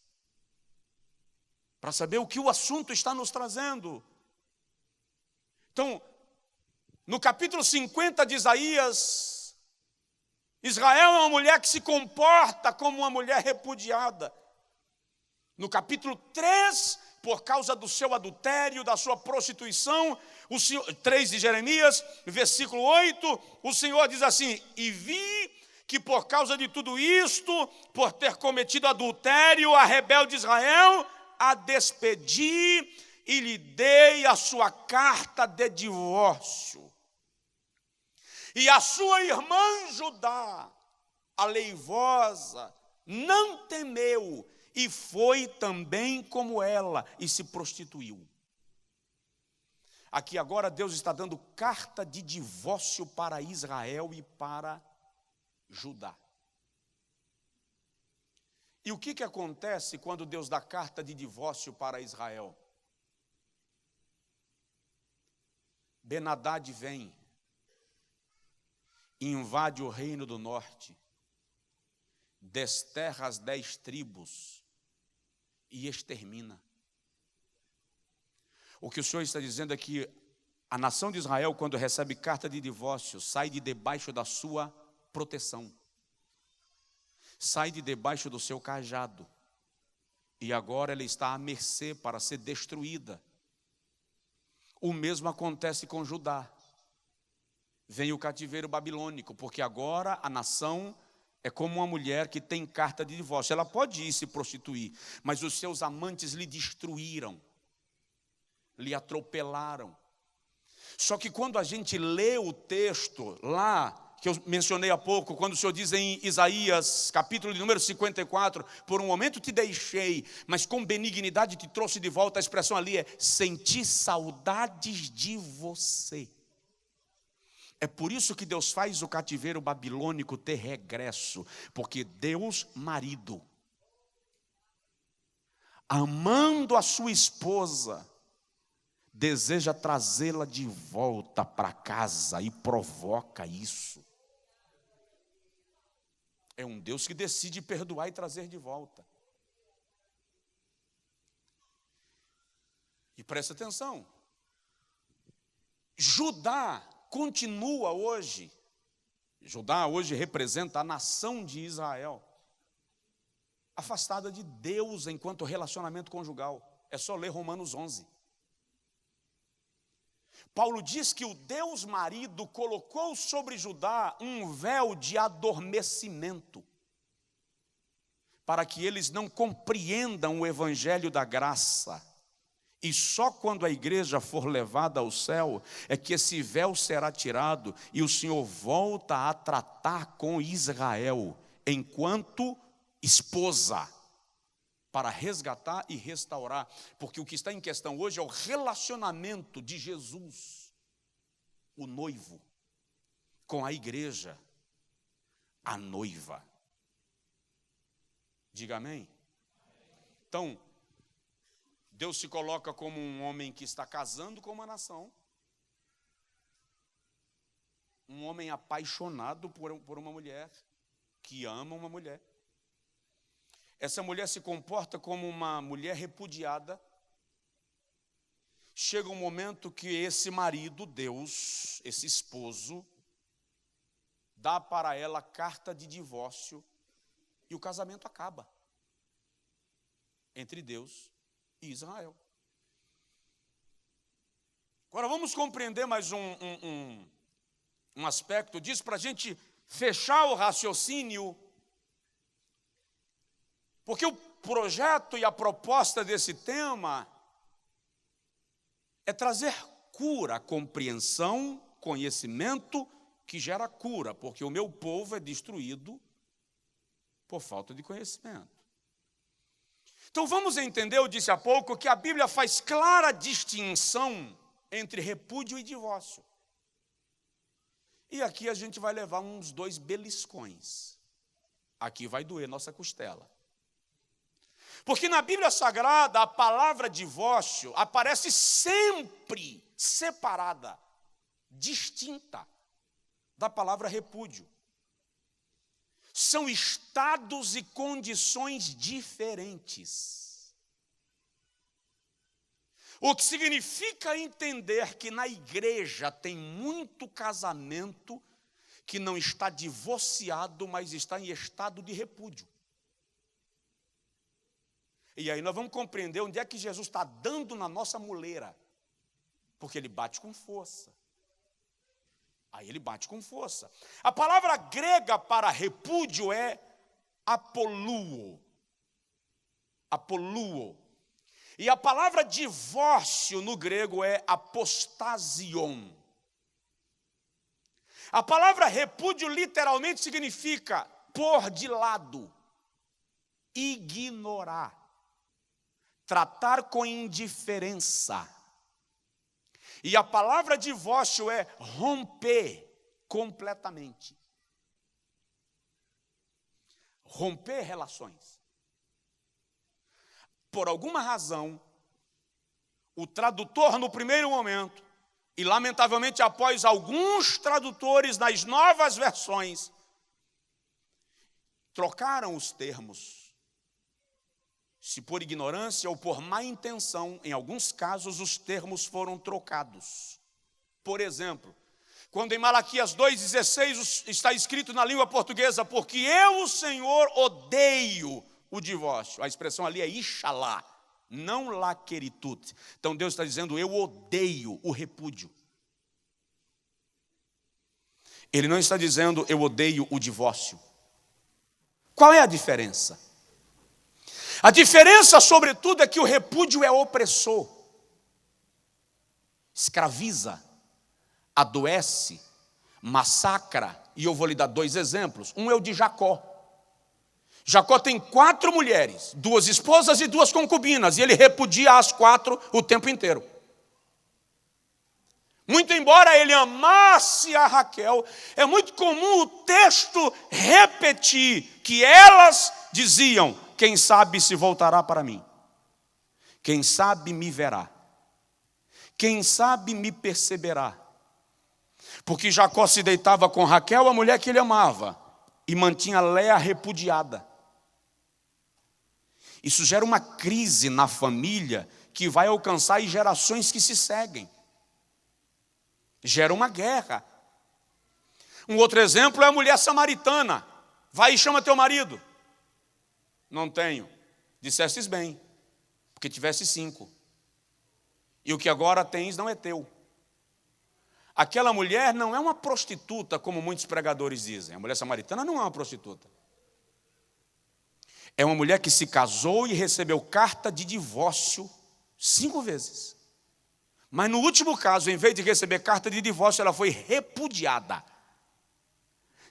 para saber o que o assunto está nos trazendo. Então, no capítulo 50 de Isaías, Israel é uma mulher que se comporta como uma mulher repudiada. No capítulo 3, por causa do seu adultério, da sua prostituição, 3 de Jeremias, versículo 8, o Senhor diz assim, e vi que por causa de tudo isto, por ter cometido adultério, a rebelde Israel, a despedi e lhe dei a sua carta de divórcio. E a sua irmã Judá, a leivosa, não temeu, e foi também como ela, e se prostituiu. Aqui agora Deus está dando carta de divórcio para Israel e para Judá. E o que acontece quando Deus dá carta de divórcio para Israel? Ben-Hadad vem, invade o reino do norte, desterra as 10 tribos e extermina. O que o Senhor está dizendo é que a nação de Israel, quando recebe carta de divórcio, sai de debaixo da sua proteção, sai de debaixo do seu cajado, e agora ela está à mercê para ser destruída. O mesmo acontece com Judá. Vem o cativeiro babilônico, porque agora a nação é como uma mulher que tem carta de divórcio. Ela pode ir se prostituir, mas os seus amantes lhe destruíram, lhe atropelaram. Só que quando a gente lê o texto lá, que eu mencionei há pouco, quando o Senhor diz em Isaías, capítulo de número 54, por um momento te deixei, mas com benignidade te trouxe de volta, a expressão ali é, senti saudades de você. É por isso que Deus faz o cativeiro babilônico ter regresso, porque Deus, marido, amando a sua esposa, deseja trazê-la de volta para casa e provoca isso. É um Deus que decide perdoar e trazer de volta. E presta atenção, Judá continua hoje, Judá hoje representa a nação de Israel, afastada de Deus enquanto relacionamento conjugal. É só ler Romanos 11. Paulo diz que o Deus marido colocou sobre Judá um véu de adormecimento, para que eles não compreendam o evangelho da graça. E só quando a igreja for levada ao céu é que esse véu será tirado e o Senhor volta a tratar com Israel enquanto esposa, para resgatar e restaurar. Porque o que está em questão hoje é o relacionamento de Jesus, o noivo, com a igreja, a noiva. Diga amém. Então, Deus se coloca como um homem que está casando com uma nação, um homem apaixonado por uma mulher, que ama uma mulher. Essa mulher se comporta como uma mulher repudiada. Chega um momento que esse marido, Deus, esse esposo, dá para ela carta de divórcio e o casamento acaba entre Deus e Israel. Agora vamos compreender mais um aspecto disso para a gente fechar o raciocínio. Porque o projeto e a proposta desse tema é trazer cura, compreensão, conhecimento que gera cura, porque o meu povo é destruído por falta de conhecimento. Então vamos entender, eu disse há pouco, que a Bíblia faz clara distinção entre repúdio e divórcio. E aqui a gente vai levar uns 2 beliscões. Aqui vai doer nossa costela. Porque na Bíblia Sagrada, a palavra divórcio aparece sempre separada, distinta da palavra repúdio. São estados e condições diferentes. O que significa entender que na igreja tem muito casamento que não está divorciado, mas está em estado de repúdio. E aí nós vamos compreender onde é que Jesus está dando na nossa muleira. Porque ele bate com força. Aí ele bate com força. A palavra grega para repúdio é apoluo. Apoluo. E a palavra divórcio no grego é apostasion. A palavra repúdio literalmente significa pôr de lado, ignorar, tratar com indiferença. E a palavra divórcio é romper completamente. Romper relações. Por alguma razão, o tradutor no primeiro momento, e lamentavelmente após alguns tradutores nas novas versões, trocaram os termos. Se por ignorância ou por má intenção, em alguns casos os termos foram trocados. Por exemplo, quando em Malaquias 2,16 está escrito na língua portuguesa, porque eu, o Senhor, odeio o divórcio. A expressão ali é ixalá, não laqueritut. Então Deus está dizendo, eu odeio o repúdio. Ele não está dizendo, eu odeio o divórcio. Qual é a diferença? A diferença, sobretudo, é que o repúdio é opressor. Escraviza, adoece, massacra. E eu vou lhe dar 2 exemplos. Um é o de Jacó. Jacó tem 4 mulheres, 2 esposas e 2 concubinas. E ele repudia as 4 o tempo inteiro. Muito embora ele amasse a Raquel, é muito comum o texto repetir que elas diziam, quem sabe se voltará para mim, quem sabe me verá, quem sabe me perceberá. Porque Jacó se deitava com Raquel, a mulher que ele amava, e mantinha Léa repudiada. Isso gera uma crise na família que vai alcançar as gerações que se seguem. Gera uma guerra. Um outro exemplo é a mulher samaritana. Vai e chama teu marido. Não tenho. Dissestes bem, porque tivesse 5. E o que agora tens não é teu. Aquela mulher não é uma prostituta, como muitos pregadores dizem. A mulher samaritana não é uma prostituta. É uma mulher que se casou e recebeu carta de divórcio 5 vezes. Mas no último caso, em vez de receber carta de divórcio, ela foi repudiada.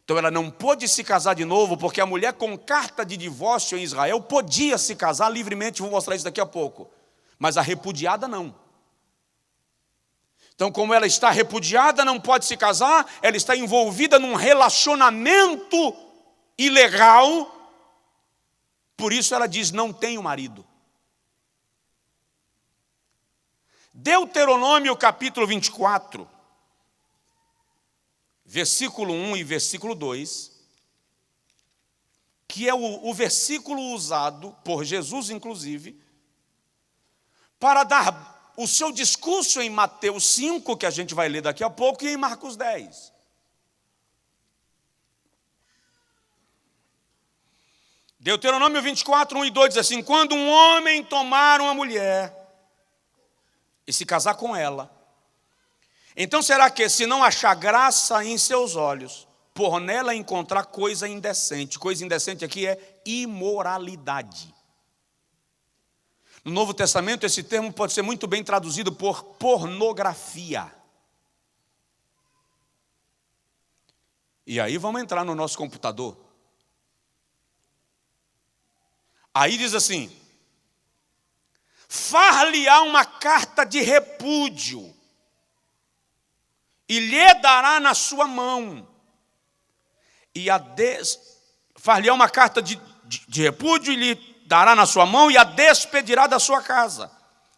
Então ela não pôde se casar de novo, porque a mulher com carta de divórcio em Israel podia se casar livremente, vou mostrar isso daqui a pouco. Mas a repudiada não. Então, como ela está repudiada, não pode se casar, ela está envolvida num relacionamento ilegal, por isso ela diz, não tenho marido. Deuteronômio capítulo 24, versículo 1 e versículo 2, que é o versículo usado por Jesus, inclusive, para dar o seu discurso em Mateus 5, que a gente vai ler daqui a pouco, e em Marcos 10. Deuteronômio 24, 1 e 2 diz assim, quando um homem tomar uma mulher e se casar com ela, então será que, se não achar graça em seus olhos, por nela encontrar coisa indecente aqui é imoralidade. No Novo Testamento, esse termo pode ser muito bem traduzido por pornografia. E aí vamos entrar no nosso computador. Aí diz assim, far-lhe-á uma carta de repúdio, e lhe dará na sua mão, e far-lhe-á uma carta de repúdio, e lhe dará na sua mão, e a despedirá da sua casa.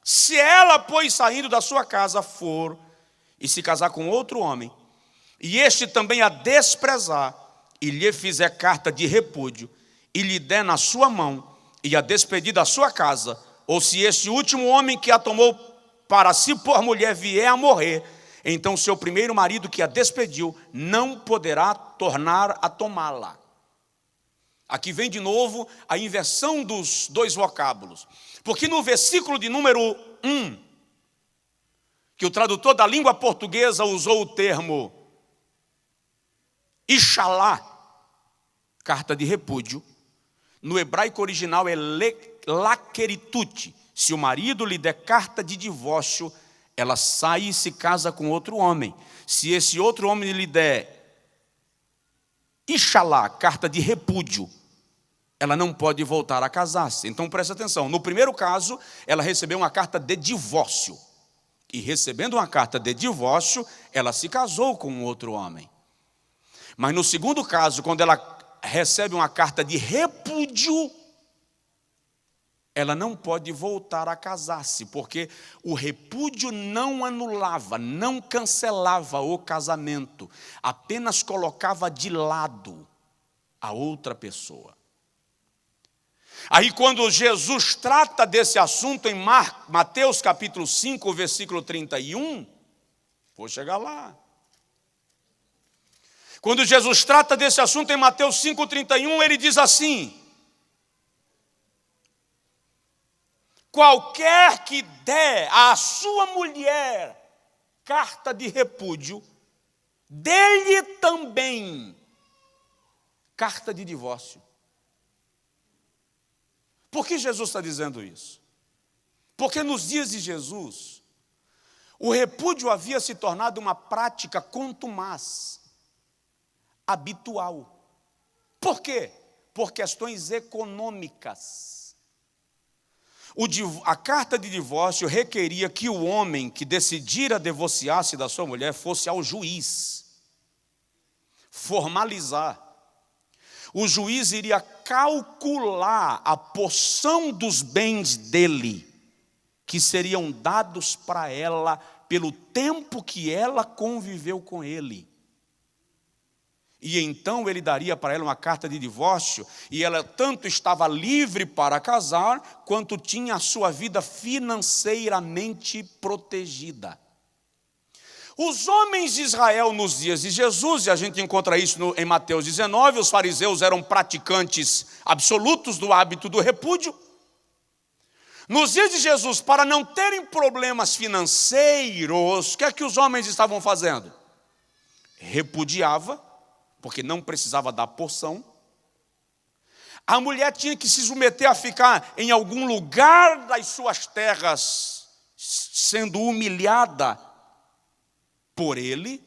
Se ela, pois, saindo da sua casa, for e se casar com outro homem, e este também a desprezar, e lhe fizer carta de repúdio, e lhe der na sua mão, e a despedir da sua casa, ou se este último homem que a tomou para si por mulher vier a morrer, então seu primeiro marido que a despediu não poderá tornar a tomá-la. Aqui vem de novo a inversão dos dois vocábulos. Porque no versículo de número 1, que o tradutor da língua portuguesa usou o termo Ixalá, carta de repúdio, no hebraico original é laqueritute. Se o marido lhe der carta de divórcio, ela sai e se casa com outro homem. Se esse outro homem lhe der Ixalá, carta de repúdio, ela não pode voltar a casar-se. Então presta atenção, no primeiro caso, ela recebeu uma carta de divórcio. E recebendo uma carta de divórcio, ela se casou com outro homem. Mas no segundo caso, quando ela recebe uma carta de repúdio, ela não pode voltar a casar-se, porque o repúdio não anulava, não cancelava o casamento, apenas colocava de lado a outra pessoa. Aí quando Jesus trata desse assunto em Mateus capítulo 5, versículo 31, vou chegar lá. Quando Jesus trata desse assunto em Mateus 5,31, ele diz assim, qualquer que der à sua mulher carta de repúdio, dê-lhe também carta de divórcio. Por que Jesus está dizendo isso? Porque nos dias de Jesus, o repúdio havia se tornado uma prática contumaz, habitual. Por quê? Por questões econômicas. A carta de divórcio requeria que o homem que decidira divorciar-se da sua mulher fosse ao juiz, formalizar. O juiz iria calcular a porção dos bens dele, que seriam dados para ela pelo tempo que ela conviveu com ele. E então ele daria para ela uma carta de divórcio, e ela tanto estava livre para casar, quanto tinha a sua vida financeiramente protegida. Os homens de Israel nos dias de Jesus, e a gente encontra isso em Mateus 19, os fariseus eram praticantes absolutos do hábito do repúdio. Nos dias de Jesus, para não terem problemas financeiros, o que é que os homens estavam fazendo? Repudiava, porque não precisava dar porção. A mulher tinha que se submeter a ficar em algum lugar das suas terras, sendo humilhada por ele,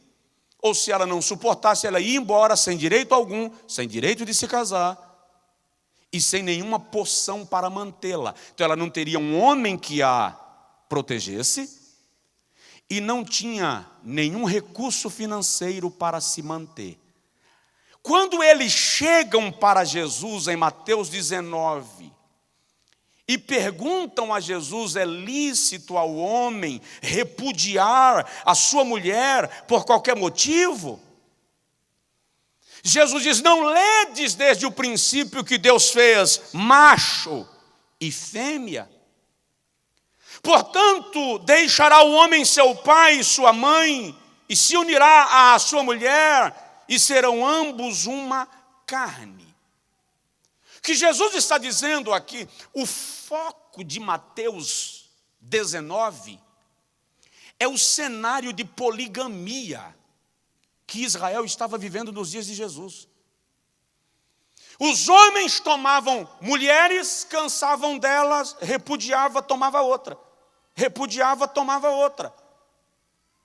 ou se ela não suportasse, ela ia embora sem direito algum, sem direito de se casar, e sem nenhuma porção para mantê-la. Então ela não teria um homem que a protegesse, e não tinha nenhum recurso financeiro para se manter. Quando eles chegam para Jesus em Mateus 19, e perguntam a Jesus, é lícito ao homem repudiar a sua mulher por qualquer motivo? Jesus diz, não ledes desde o princípio que Deus fez macho e fêmea? Portanto, deixará o homem seu pai e sua mãe, e se unirá à sua mulher, e serão ambos uma carne. O que Jesus está dizendo aqui, o foco de Mateus 19 é o cenário de poligamia que Israel estava vivendo nos dias de Jesus. Os homens tomavam mulheres, cansavam delas, repudiava, tomava outra. Repudiava, tomava outra.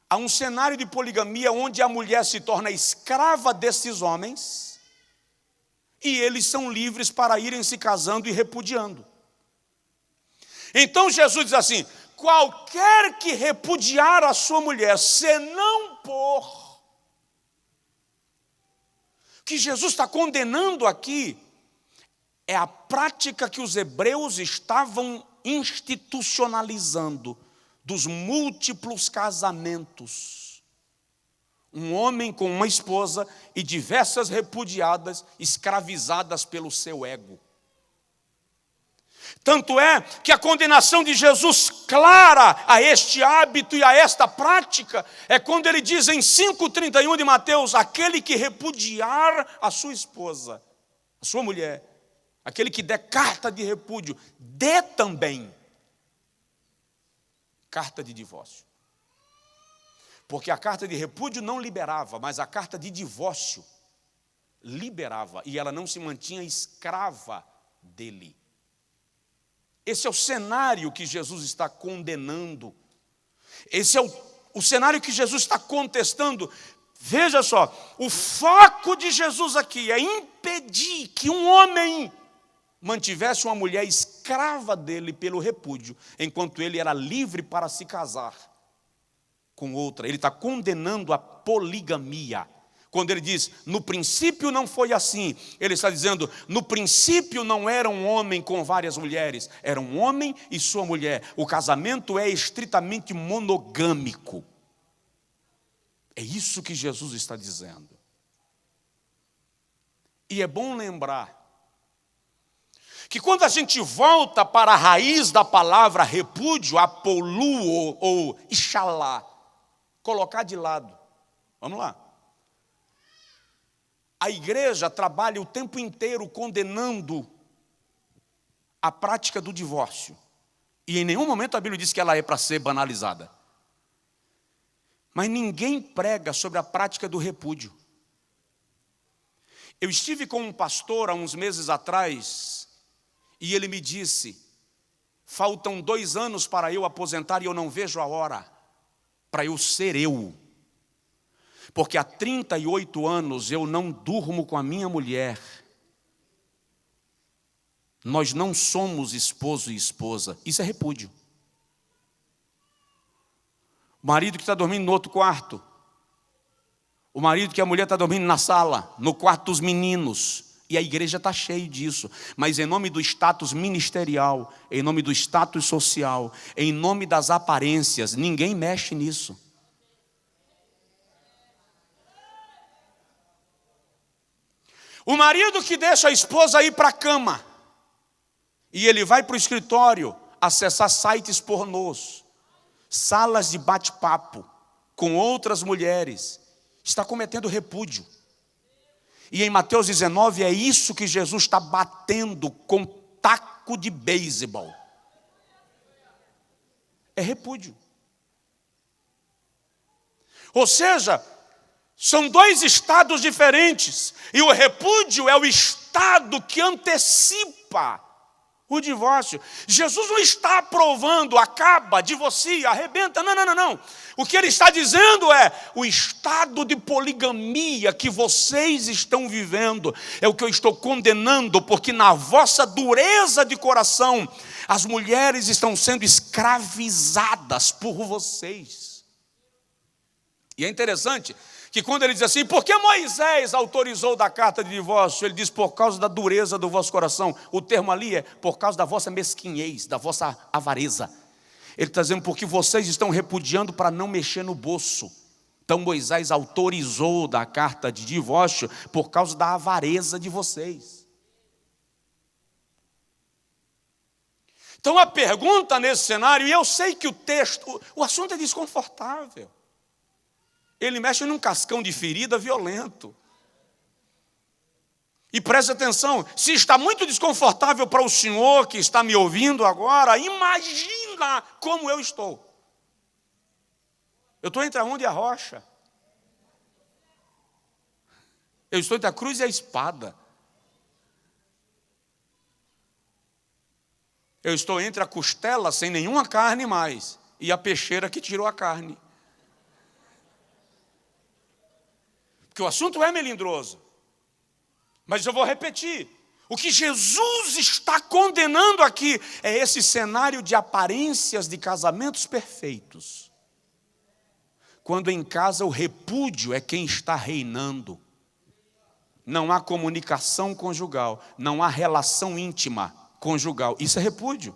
Há um cenário de poligamia onde a mulher se torna escrava desses homens, e eles são livres para irem se casando e repudiando. Então Jesus diz assim, qualquer que repudiar a sua mulher, senão por... O que Jesus está condenando aqui é a prática que os hebreus estavam institucionalizando dos múltiplos casamentos. Um homem com uma esposa e diversas repudiadas, escravizadas pelo seu ego. Tanto é que a condenação de Jesus clara a este hábito e a esta prática é quando ele diz em 5,31 de Mateus, aquele que repudiar a sua esposa, a sua mulher, aquele que der carta de repúdio, dê também carta de divórcio. Porque a carta de repúdio não liberava, mas a carta de divórcio liberava, e ela não se mantinha escrava dele. Esse é o cenário que Jesus está condenando. Esse é o cenário que Jesus está contestando. Veja só, o foco de Jesus aqui é impedir que um homem mantivesse uma mulher escrava dele pelo repúdio, enquanto ele era livre para se casar com outra. Ele está condenando a poligamia. Quando ele diz, no princípio não foi assim, ele está dizendo, no princípio não era um homem com várias mulheres, era um homem e sua mulher. O casamento é estritamente monogâmico. É isso que Jesus está dizendo. E é bom lembrar que quando a gente volta para a raiz da palavra repúdio, apoluo ou ixalá, colocar de lado. Vamos lá. A igreja trabalha o tempo inteiro condenando a prática do divórcio. E em nenhum momento a Bíblia diz que ela é para ser banalizada. Mas ninguém prega sobre a prática do repúdio. Eu estive com um pastor há uns meses atrás, e ele me disse, faltam 2 anos para eu aposentar e eu não vejo a hora para eu ser eu. Porque há 38 anos eu não durmo com a minha mulher. Nós não somos esposo e esposa. Isso é repúdio. O marido que está dormindo no outro quarto. O marido que a mulher está dormindo na sala, no quarto dos meninos. E a igreja está cheia disso. Mas em nome do status ministerial, em nome do status social, em nome das aparências, ninguém mexe nisso. O marido que deixa a esposa ir para a cama e ele vai para o escritório acessar sites pornôs, salas de bate-papo com outras mulheres, está cometendo repúdio. E em Mateus 19 é isso que Jesus está batendo com taco de beisebol. É repúdio. Ou seja, são dois estados diferentes. E o repúdio é o estado que antecipa o divórcio. Jesus não está aprovando, acaba, divorcia, arrebenta. Não. O que ele está dizendo é, o estado de poligamia que vocês estão vivendo é o que eu estou condenando, porque na vossa dureza de coração, as mulheres estão sendo escravizadas por vocês. E é interessante que quando ele diz assim, por que Moisés autorizou da carta de divórcio? Ele diz, por causa da dureza do vosso coração. O termo ali é, por causa da vossa mesquinhez, da vossa avareza. Ele está dizendo, porque vocês estão repudiando para não mexer no bolso. Então Moisés autorizou da carta de divórcio por causa da avareza de vocês. Então a pergunta nesse cenário, e eu sei que o assunto é desconfortável. Ele mexe num cascão de ferida violento. E preste atenção, se está muito desconfortável para o senhor que está me ouvindo agora, imagina como eu estou. Eu estou entre a onda e a rocha. Eu estou entre a cruz e a espada. Eu estou entre a costela sem nenhuma carne mais e a peixeira que tirou a carne. Porque o assunto é melindroso. Mas eu vou repetir. O que Jesus está condenando aqui é esse cenário de aparências de casamentos perfeitos. Quando em casa o repúdio é quem está reinando. Não há comunicação conjugal, não há relação íntima conjugal. Isso é repúdio.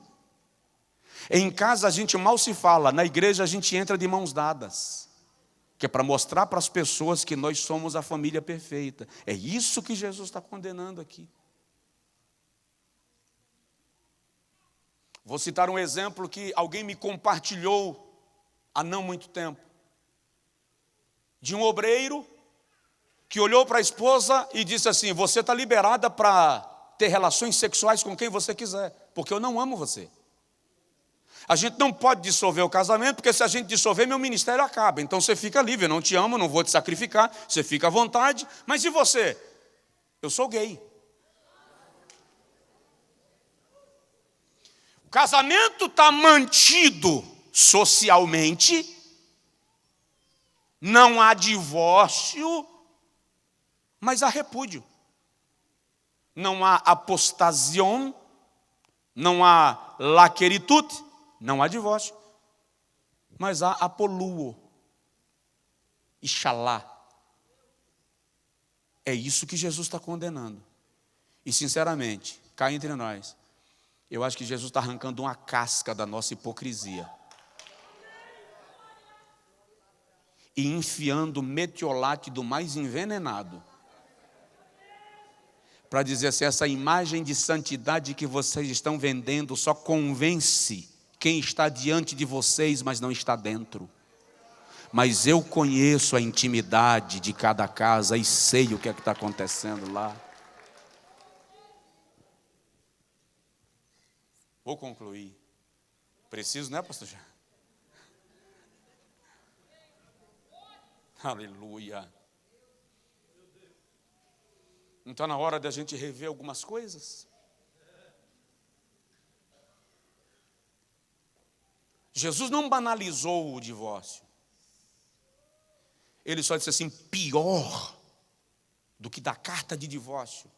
Em casa a gente mal se fala, na igreja a gente entra de mãos dadas. Que é para mostrar para as pessoas que nós somos a família perfeita. É isso que Jesus está condenando aqui. Vou citar um exemplo que alguém me compartilhou há não muito tempo. De um obreiro que olhou para a esposa e disse assim, você está liberada para ter relações sexuais com quem você quiser, porque eu não amo você. A gente não pode dissolver o casamento, porque se a gente dissolver, meu ministério acaba. Então você fica livre, eu não te amo, não vou te sacrificar, você fica à vontade. Mas e você? Eu sou gay. O casamento está mantido socialmente, não há divórcio, mas há repúdio. Não há apostasión, não há laqueritute, não há divórcio, mas há apoluo, ixalá. É isso que Jesus está condenando. E sinceramente, cá entre nós, eu acho que Jesus está arrancando uma casca da nossa hipocrisia. E enfiando o metiolate do mais envenenado. Para dizer assim, essa imagem de santidade que vocês estão vendendo só convence quem está diante de vocês, mas não está dentro. Mas eu conheço a intimidade de cada casa e sei o que é que está acontecendo lá. Vou concluir. Preciso, né, pastor Jean? Aleluia. Não está na hora de a gente rever algumas coisas? Jesus não banalizou o divórcio. Ele só disse assim, pior do que da carta de divórcio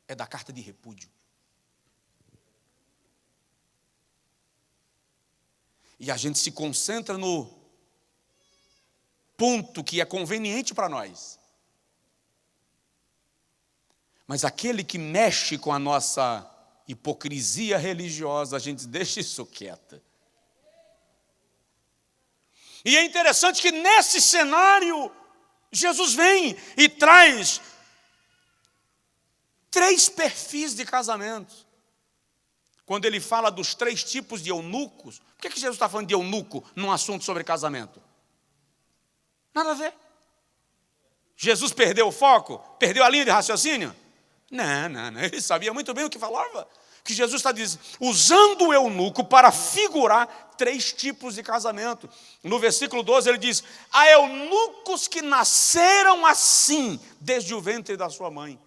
é da carta de repúdio. E a gente se concentra no ponto que é conveniente para nós. Mas aquele que mexe com a nossa hipocrisia religiosa, a gente deixa isso quieto. E é interessante que nesse cenário, Jesus vem e traz 3 perfis de casamentos. Quando ele fala dos 3 tipos de eunucos, por que Jesus está falando de eunuco num assunto sobre casamento? Nada a ver. Jesus perdeu o foco? Perdeu a linha de raciocínio? Não. Ele sabia muito bem o que falava. Que Jesus está dizendo, usando o eunuco para figurar 3 tipos de casamento. No versículo 12 ele diz, há eunucos que nasceram assim, desde o ventre da sua mãe.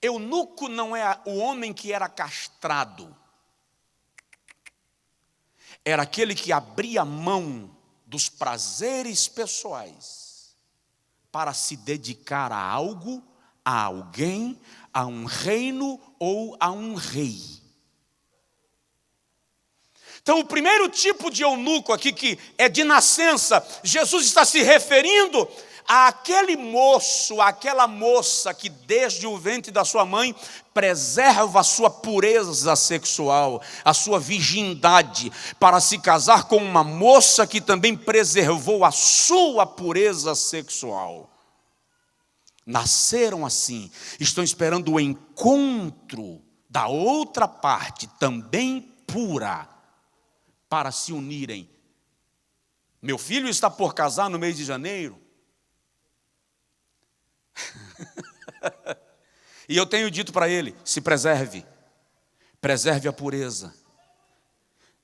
Eunuco não é o homem que era castrado. Era aquele que abria mão dos prazeres pessoais para se dedicar a algo, a alguém, a um reino ou a um rei. Então, o primeiro tipo de eunuco aqui, que é de nascença, Jesus está se referindo àquele moço, àquela moça que desde o ventre da sua mãe preserva a sua pureza sexual, a sua virgindade, para se casar com uma moça que também preservou a sua pureza sexual. Nasceram assim, estão esperando o encontro da outra parte, também pura, para se unirem. Meu filho está por casar no mês de janeiro. E eu tenho dito para ele, se preserve a pureza.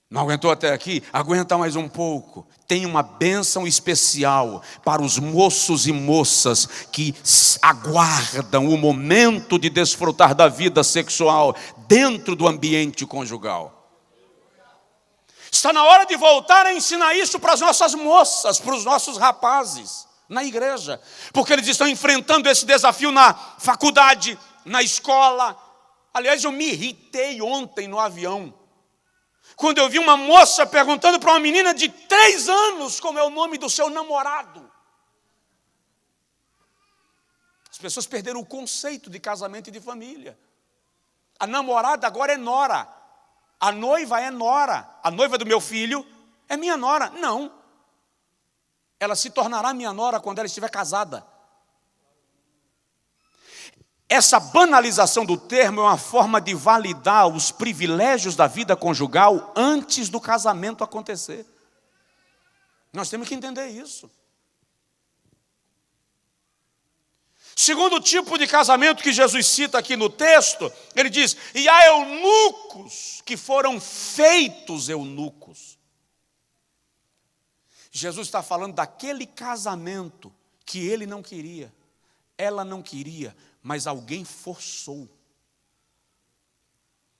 Não aguentou até aqui? Aguenta mais um pouco. Tem uma bênção especial para os moços e moças que aguardam o momento de desfrutar da vida sexual dentro do ambiente conjugal. Está na hora de voltar a ensinar isso para as nossas moças, para os nossos rapazes, na igreja. Porque eles estão enfrentando esse desafio na faculdade, na escola. Aliás, eu me irritei ontem no avião, quando eu vi uma moça perguntando para uma menina de 3 anos como é o nome do seu namorado. As pessoas perderam o conceito de casamento e de família. A namorada agora é nora. A noiva é nora. A noiva do meu filho é minha nora. Não. Ela se tornará minha nora quando ela estiver casada. Essa banalização do termo é uma forma de validar os privilégios da vida conjugal antes do casamento acontecer. Nós temos que entender isso. Segundo tipo de casamento que Jesus cita aqui no texto, ele diz, e há eunucos que foram feitos eunucos. Jesus está falando daquele casamento que ele não queria, ela não queria, mas alguém forçou.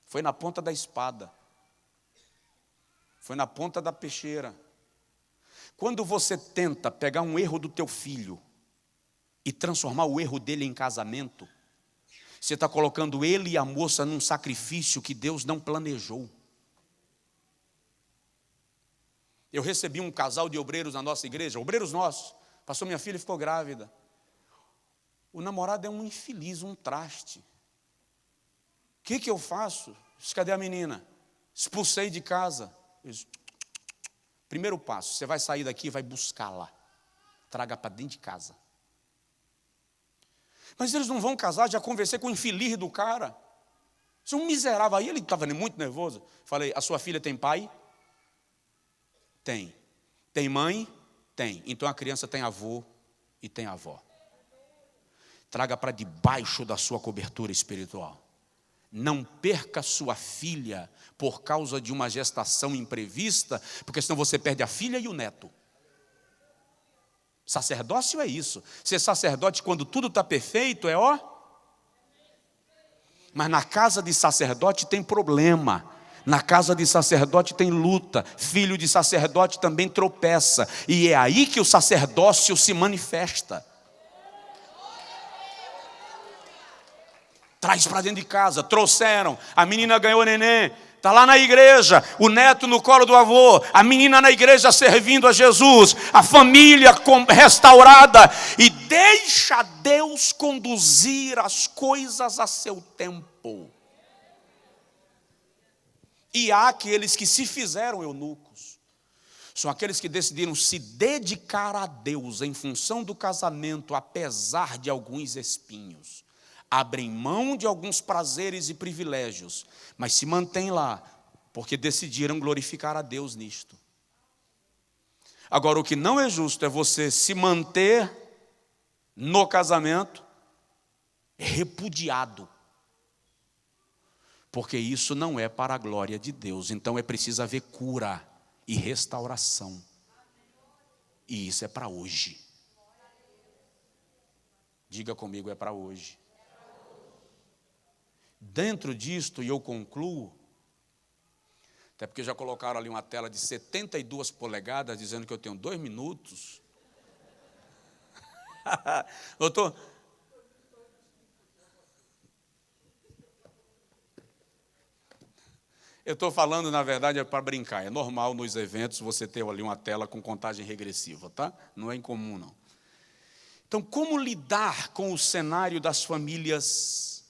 Foi na ponta da espada. Foi na ponta da peixeira. Quando você tenta pegar um erro do teu filho e transformar o erro dele em casamento, você está colocando ele e a moça num sacrifício que Deus não planejou. Eu recebi um casal de obreiros na nossa igreja, obreiros nossos. Pastor, minha filha ficou grávida. O namorado é um infeliz, um traste. O que eu faço? Cadê a menina? Expulsei de casa. Primeiro passo, você vai sair daqui e vai buscá-la. Traga para dentro de casa. Mas eles não vão casar, já conversei com o infeliz do cara. Isso é um miserável. Aí ele estava muito nervoso. Falei, a sua filha tem pai? Tem. Tem mãe? Tem. Então a criança tem avô e tem avó. Traga para debaixo da sua cobertura espiritual. Não perca sua filha por causa de uma gestação imprevista, porque senão você perde a filha e o neto. Sacerdócio é isso. Ser sacerdote quando tudo está perfeito é ó. Mas na casa de sacerdote tem problema. Na casa de sacerdote tem luta. Filho de sacerdote também tropeça. E é aí que o sacerdócio se manifesta. Traz para dentro de casa. Trouxeram. A menina ganhou neném. Está lá na igreja. O neto no colo do avô. A menina na igreja servindo a Jesus. A família restaurada. E deixa Deus conduzir as coisas a seu tempo. E há aqueles que se fizeram eunucos. São aqueles que decidiram se dedicar a Deus em função do casamento, apesar de alguns espinhos. abrem mão de alguns prazeres e privilégios, mas se mantêm lá, porque decidiram glorificar a Deus nisto. Agora, o que não é justo é você se manter no casamento repudiado, porque isso não é para a glória de Deus. Então é preciso haver cura e restauração, e isso é para hoje. Diga comigo, é para hoje. Dentro disto, e eu concluo, até porque já colocaram ali uma tela de 72 polegadas, dizendo que eu tenho 2 minutos. Doutor, eu estou falando, na verdade, é para brincar. É normal nos eventos você ter ali uma tela com contagem regressiva, tá? Não é incomum, não. Então, como lidar com o cenário das famílias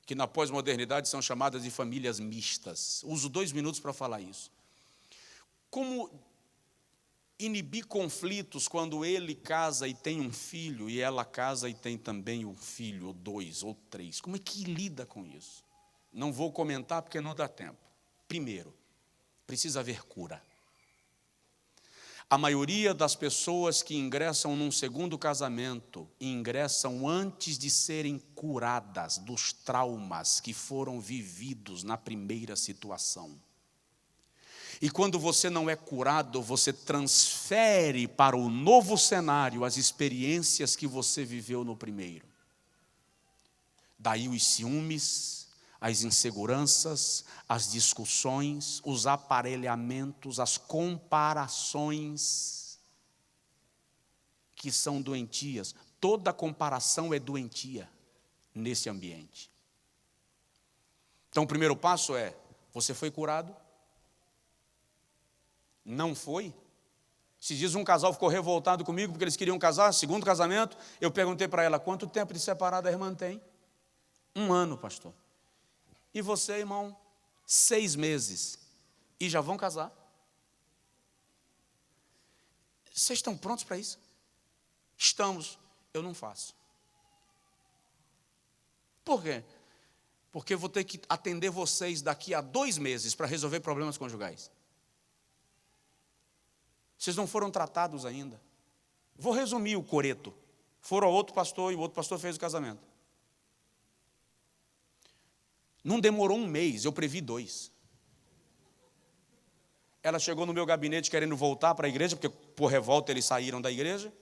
que na pós-modernidade são chamadas de famílias mistas? Uso 2 minutos para falar isso. Como inibir conflitos quando ele casa e tem um filho, e ela casa e tem também um filho, ou 2, ou 3? Como é que lida com isso? Não vou comentar porque não dá tempo. Primeiro, precisa haver cura. A maioria das pessoas que ingressam num segundo casamento, ingressam antes de serem curadas dos traumas que foram vividos na primeira situação. E quando você não é curado, você transfere para o novo cenário as experiências que você viveu no primeiro. Daí os ciúmes, as inseguranças, as discussões, os aparelhamentos, as comparações, que são doentias. Toda comparação é doentia nesse ambiente. Então, o primeiro passo é: você foi curado? Não foi? Se diz um casal ficou revoltado comigo porque eles queriam casar, segundo casamento, eu perguntei para ela: quanto tempo de separada a irmã tem? 1 ano, pastor. E você, irmão? 6 meses. E já vão casar? Vocês estão prontos para isso? Estamos. Eu não faço. Por quê? Porque eu vou ter que atender vocês daqui a 2 meses para resolver problemas conjugais. Vocês não foram tratados ainda. Vou resumir o coreto. Foram a outro pastor e o outro pastor fez o casamento. Não demorou 1 mês, eu previ 2. Ela chegou no meu gabinete querendo voltar para a igreja, porque por revolta eles saíram da igreja,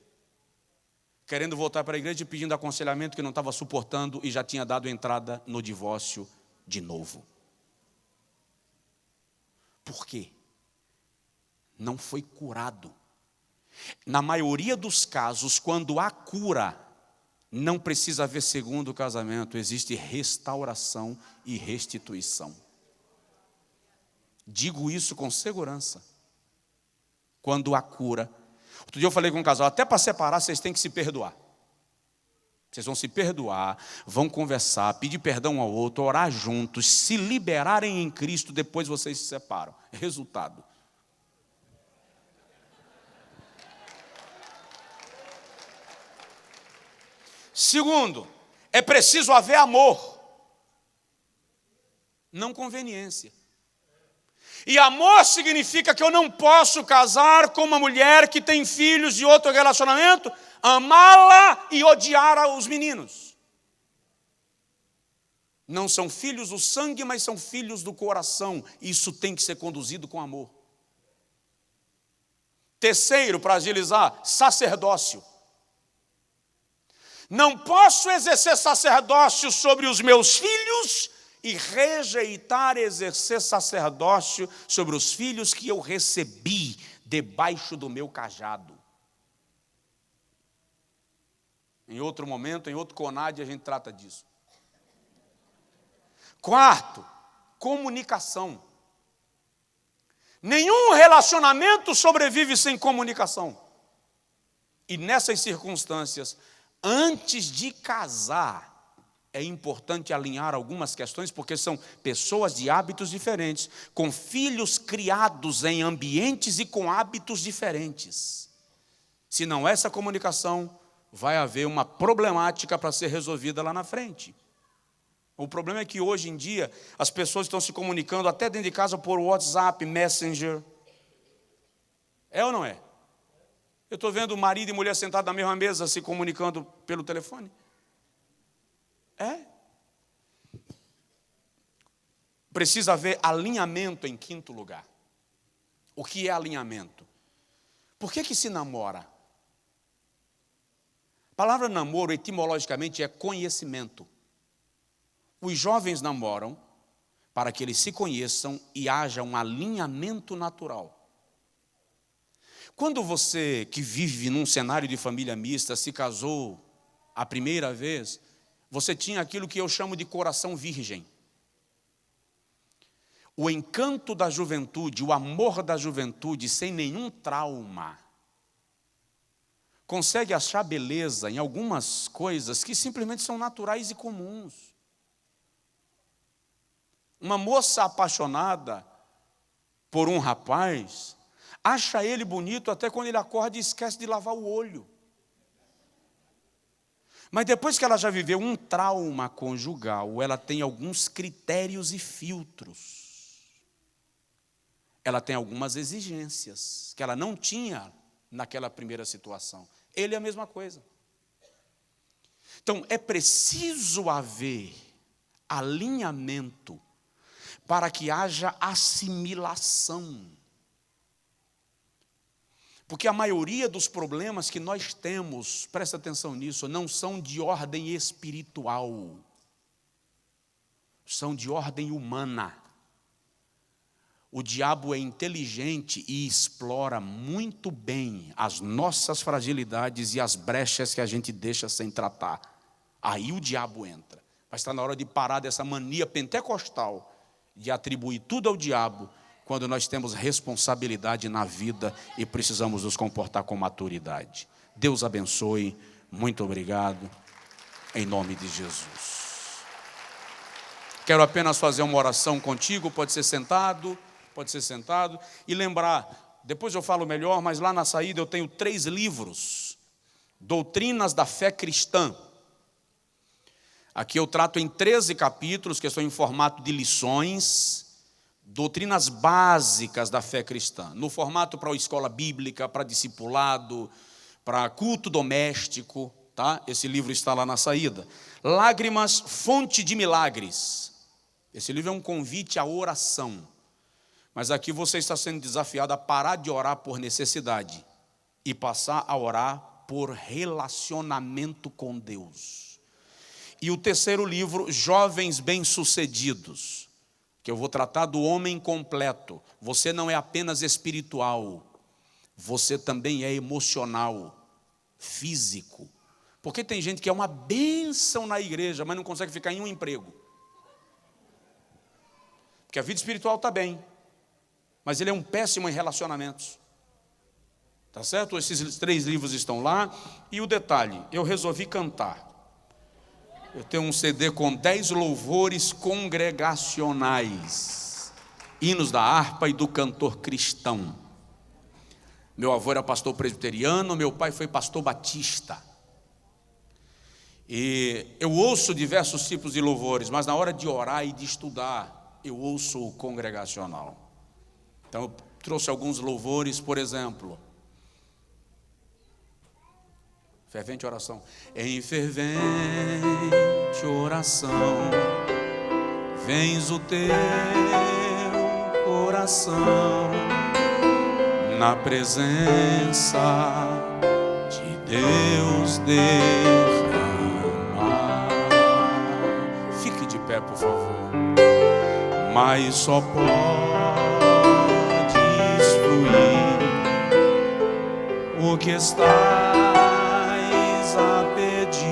querendo voltar para a igreja e pedindo aconselhamento que não estava suportando e já tinha dado entrada no divórcio de novo. Por quê? Não foi curado. Na maioria dos casos, quando há cura, não precisa haver segundo casamento, existe restauração e restituição. Digo isso com segurança. Quando há cura. Outro dia eu falei com um casal: até para separar vocês têm que se perdoar. Vocês vão se perdoar, vão conversar, pedir perdão ao outro, orar juntos, se liberarem em Cristo, depois vocês se separam. Resultado: segundo, é preciso haver amor, não conveniência. E amor significa que eu não posso casar com uma mulher que tem filhos de outro relacionamento, amá-la e odiar os meninos. Não são filhos do sangue, mas são filhos do coração. Isso tem que ser conduzido com amor. Terceiro, para agilizar, sacerdócio. Não posso exercer sacerdócio sobre os meus filhos e rejeitar exercer sacerdócio sobre os filhos que eu recebi debaixo do meu cajado. Em outro momento, em outro CONAD, a gente trata disso. Quarto, comunicação. Nenhum relacionamento sobrevive sem comunicação. E nessas circunstâncias, antes de casar, é importante alinhar algumas questões, porque são pessoas de hábitos diferentes, com filhos criados em ambientes e com hábitos diferentes. Se não há essa comunicação, vai haver uma problemática para ser resolvida lá na frente. O problema é que hoje em dia as pessoas estão se comunicando até dentro de casa por WhatsApp, Messenger. É ou não é? Eu estou vendo marido e mulher sentados na mesma mesa se comunicando pelo telefone. É. Precisa haver alinhamento em quinto lugar. O que é alinhamento? Por que se namora? A palavra namoro, etimologicamente, é conhecimento. Os jovens namoram para que eles se conheçam e haja um alinhamento natural. Quando você, que vive num cenário de família mista, se casou a primeira vez, você tinha aquilo que eu chamo de coração virgem. O encanto da juventude, o amor da juventude, sem nenhum trauma, consegue achar beleza em algumas coisas que simplesmente são naturais e comuns. Uma moça apaixonada por um rapaz, acha ele bonito até quando ele acorda e esquece de lavar o olho. Mas depois que ela já viveu um trauma conjugal, ela tem alguns critérios e filtros. Ela tem algumas exigências que ela não tinha naquela primeira situação. Ele é a mesma coisa. Então, é preciso haver alinhamento para que haja assimilação. Porque a maioria dos problemas que nós temos, presta atenção nisso, não são de ordem espiritual. São de ordem humana. O diabo é inteligente e explora muito bem as nossas fragilidades e as brechas que a gente deixa sem tratar. Aí o diabo entra. Mas está na hora de parar dessa mania pentecostal de atribuir tudo ao diabo, quando nós temos responsabilidade na vida e precisamos nos comportar com maturidade. Deus abençoe. Muito obrigado. Em nome de Jesus. Quero apenas fazer uma oração contigo. Pode ser sentado. Pode ser sentado. E lembrar, depois eu falo melhor, mas lá na saída eu tenho 3 livros. Doutrinas da Fé Cristã. Aqui eu trato em 13 capítulos, que são em formato de lições, doutrinas básicas da fé cristã, no formato para a escola bíblica, para discipulado, para culto doméstico, tá? Esse livro está lá na saída. Lágrimas, fonte de milagres. Esse livro é um convite à oração. Mas aqui você está sendo desafiado a parar de orar por necessidade e passar a orar por relacionamento com Deus. E o terceiro livro, Jovens Bem-Sucedidos, que eu vou tratar do homem completo. Você não é apenas espiritual, você também é emocional, físico. Porque tem gente que é uma bênção na igreja, mas não consegue ficar em um emprego. Porque a vida espiritual está bem, mas ele é um péssimo em relacionamentos. Tá certo? Esses 3 livros estão lá. E o detalhe, eu resolvi cantar. Eu tenho um CD com 10 louvores congregacionais, hinos da harpa e do cantor cristão. Meu avô era pastor presbiteriano, meu pai foi pastor batista. E eu ouço diversos tipos de louvores, mas na hora de orar e de estudar, eu ouço o congregacional. Então eu trouxe alguns louvores, por exemplo, fervente oração. Em fervente oração, vens o teu coração na presença de Deus derramar. Fique de pé, por favor. Mas só podes fluir o que estás a pedir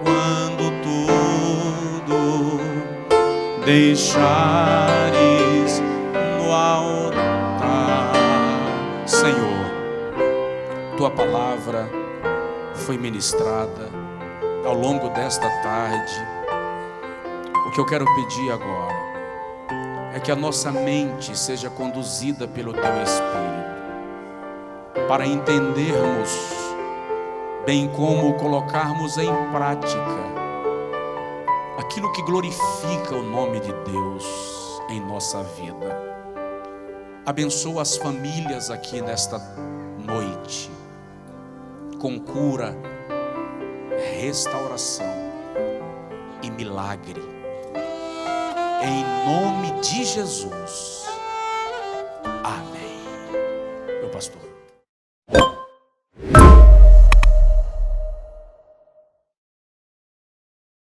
quando tudo deixares no altar. Senhor, tua palavra foi ministrada ao longo desta tarde. O que eu quero pedir agora é que a nossa mente seja conduzida pelo teu Espírito, para entendermos bem como colocarmos em prática aquilo que glorifica o nome de Deus em nossa vida. Abençoa as famílias aqui nesta noite, com cura, restauração e milagre, em nome de Jesus. Amém. Meu pastor.